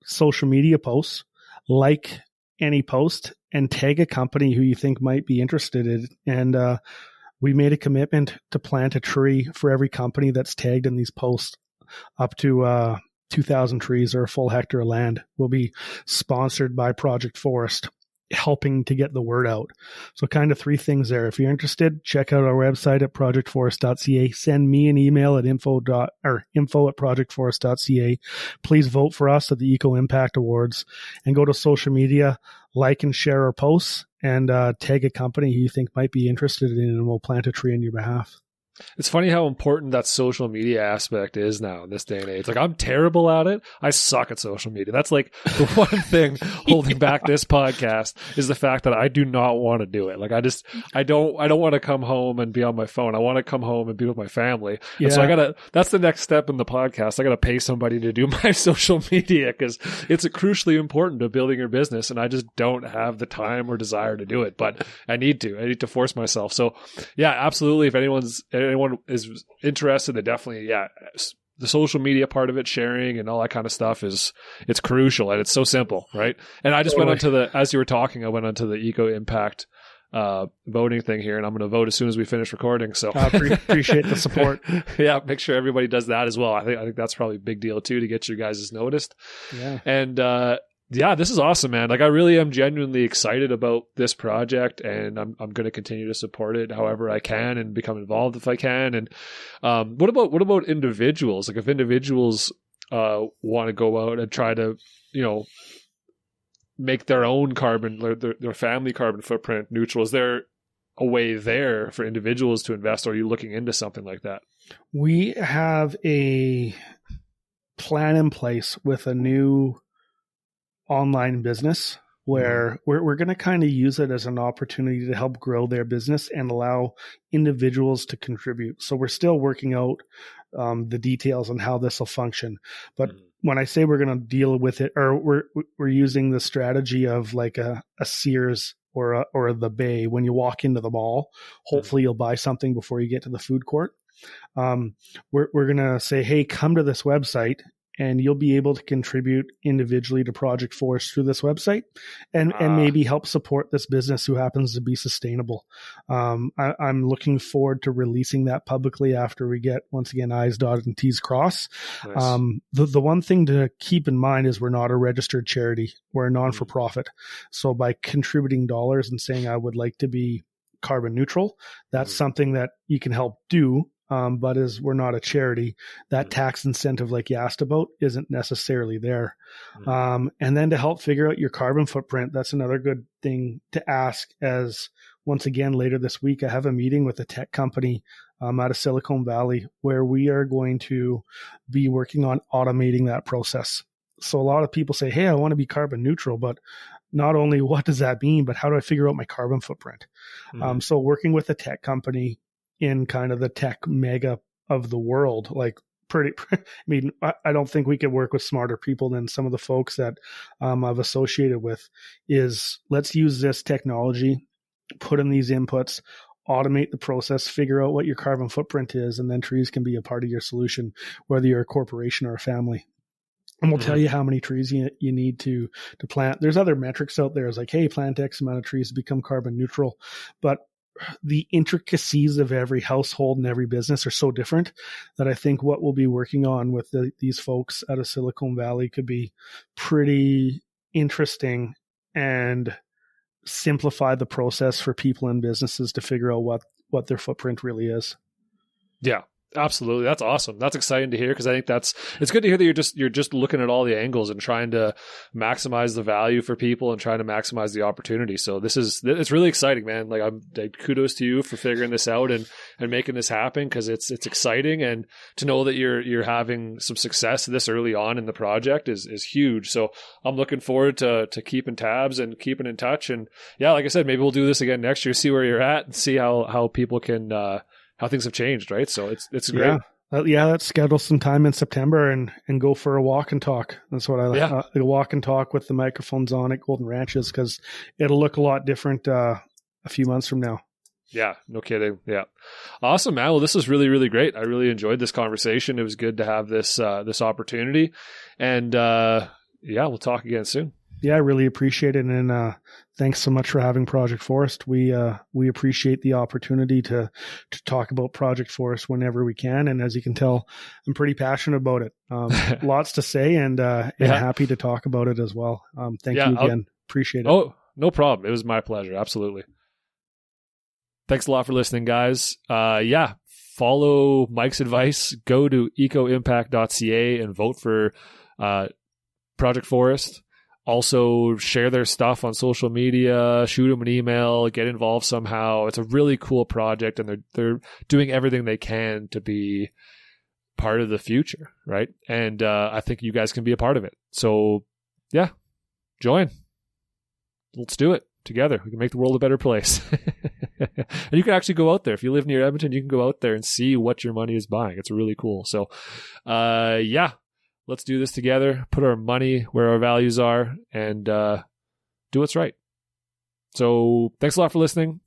social media posts, like any post, and tag a company who you think might be interested in. And we made a commitment to plant a tree for every company that's tagged in these posts. Up to 2,000 trees or a full hectare of land will be sponsored by Project Forest, helping to get the word out. So kind of three things there. If you're interested, check out our website at projectforest.ca. Send me an email at info@projectforest.ca. Please vote for us at the Eco Impact Awards and go to social media, like and share our posts, and tag a company you think might be interested in, and we'll plant a tree on your behalf. It's funny how important that social media aspect is now in this day and age. Like, I'm terrible at it. I suck at social media. That's like the one thing holding back this podcast is the fact that I do not want to do it. Like, I don't want to come home and be on my phone. I want to come home and be with my family. Yeah. And so that's the next step in the podcast. I got to pay somebody to do my social media because it's crucially important to building your business. And I just don't have the time or desire to do it, but I need to force myself. So yeah, absolutely. If anyone is interested, then definitely, the social media part of it, sharing and all that kind of stuff it's crucial, and it's so simple, right? And I just went onto as you were talking, I went onto the Eco Impact voting thing here, and I'm going to vote as soon as we finish recording. So appreciate the support. Yeah, make sure everybody does that as well. I think that's probably a big deal too, to get you guys noticed. Yeah. And yeah, this is awesome, man. Like, I really am genuinely excited about this project, and I'm going to continue to support it however I can and become involved if I can. And what about individuals? Like, if individuals want to go out and try to, make their own their family carbon footprint neutral, is there a way there for individuals to invest? Or are you looking into something like that? We have a plan in place with a new online business where we're going to kind of use it as an opportunity to help grow their business and allow individuals to contribute. So we're still working out the details on how this will function. But when I say we're going to deal with it, or we're using the strategy of like a Sears or the Bay. When you walk into the mall, hopefully you'll buy something before you get to the food court. We're going to say, hey, come to this website and you'll be able to contribute individually to Project Forest through this website and maybe help support this business who happens to be sustainable. I'm looking forward to releasing that publicly after we get, once again, I's dotted and T's crossed. Nice. The one thing to keep in mind is we're not a registered charity. We're a non-for-profit. So by contributing dollars and saying I would like to be carbon neutral, that's something that you can help do. But as we're not a charity, that tax incentive, like you asked about, isn't necessarily there. And then to help figure out your carbon footprint, that's another good thing to ask. As once again, later this week, I have a meeting with a tech company out of Silicon Valley where we are going to be working on automating that process. So a lot of people say, hey, I want to be carbon neutral, but not only what does that mean, but how do I figure out my carbon footprint? So working with a tech company in kind of the tech mega of the world, like I don't think we could work with smarter people than some of the folks that I've associated with. Is let's use this technology, put in these inputs, automate the process, figure out what your carbon footprint is, and then trees can be a part of your solution, whether you're a corporation or a family. And we'll tell you how many trees you need to plant. There's other metrics out there. It's like, hey, plant X amount of trees to become carbon neutral. But the intricacies of every household and every business are so different that I think what we'll be working on with these folks out of Silicon Valley could be pretty interesting and simplify the process for people and businesses to figure out what their footprint really is. Yeah. Absolutely. That's awesome. That's exciting to hear, because I think it's good to hear that you're just looking at all the angles and trying to maximize the value for people and trying to maximize the opportunity. So it's really exciting, man. Like kudos to you for figuring this out and making this happen, because it's exciting, and to know that you're having some success this early on in the project is huge. So I'm looking forward to keeping tabs and keeping in touch. And yeah, like I said, maybe we'll do this again next year, see where you're at and see how people can, how things have changed, right? So it's great. Let's schedule some time in September and go for a walk and talk. That's what I like. A walk and talk with the microphones on at Golden Ranches, because it'll look a lot different a few months from now. Yeah, no kidding. Yeah. Awesome, man. Well, this was really, really great. I really enjoyed this conversation. It was good to have this opportunity. And we'll talk again soon. Yeah, I really appreciate it. And thanks so much for having Project Forest. We appreciate the opportunity to talk about Project Forest whenever we can. And as you can tell, I'm pretty passionate about it. Lots to say and happy to talk about it as well. Thank you again. Appreciate it. Oh, no problem. It was my pleasure. Absolutely. Thanks a lot for listening, guys. Follow Mike's advice. Go to ecoimpact.ca and vote for Project Forest. Also, share their stuff on social media, shoot them an email, get involved somehow. It's a really cool project, and they're doing everything they can to be part of the future, right? And I think you guys can be a part of it. So, yeah, join. Let's do it together. We can make the world a better place. And you can actually go out there. If you live near Edmonton, you can go out there and see what your money is buying. It's really cool. So, let's do this together, put our money where our values are, and do what's right. So thanks a lot for listening.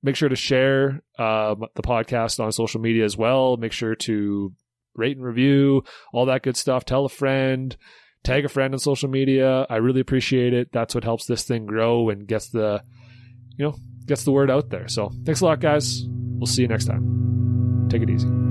Make sure to share the podcast on social media as well. Make sure to rate and review, all that good stuff. Tell a friend, tag a friend on social media. I really appreciate it. That's what helps this thing grow and gets the word out there. So thanks a lot, guys. We'll see you next time. Take it easy.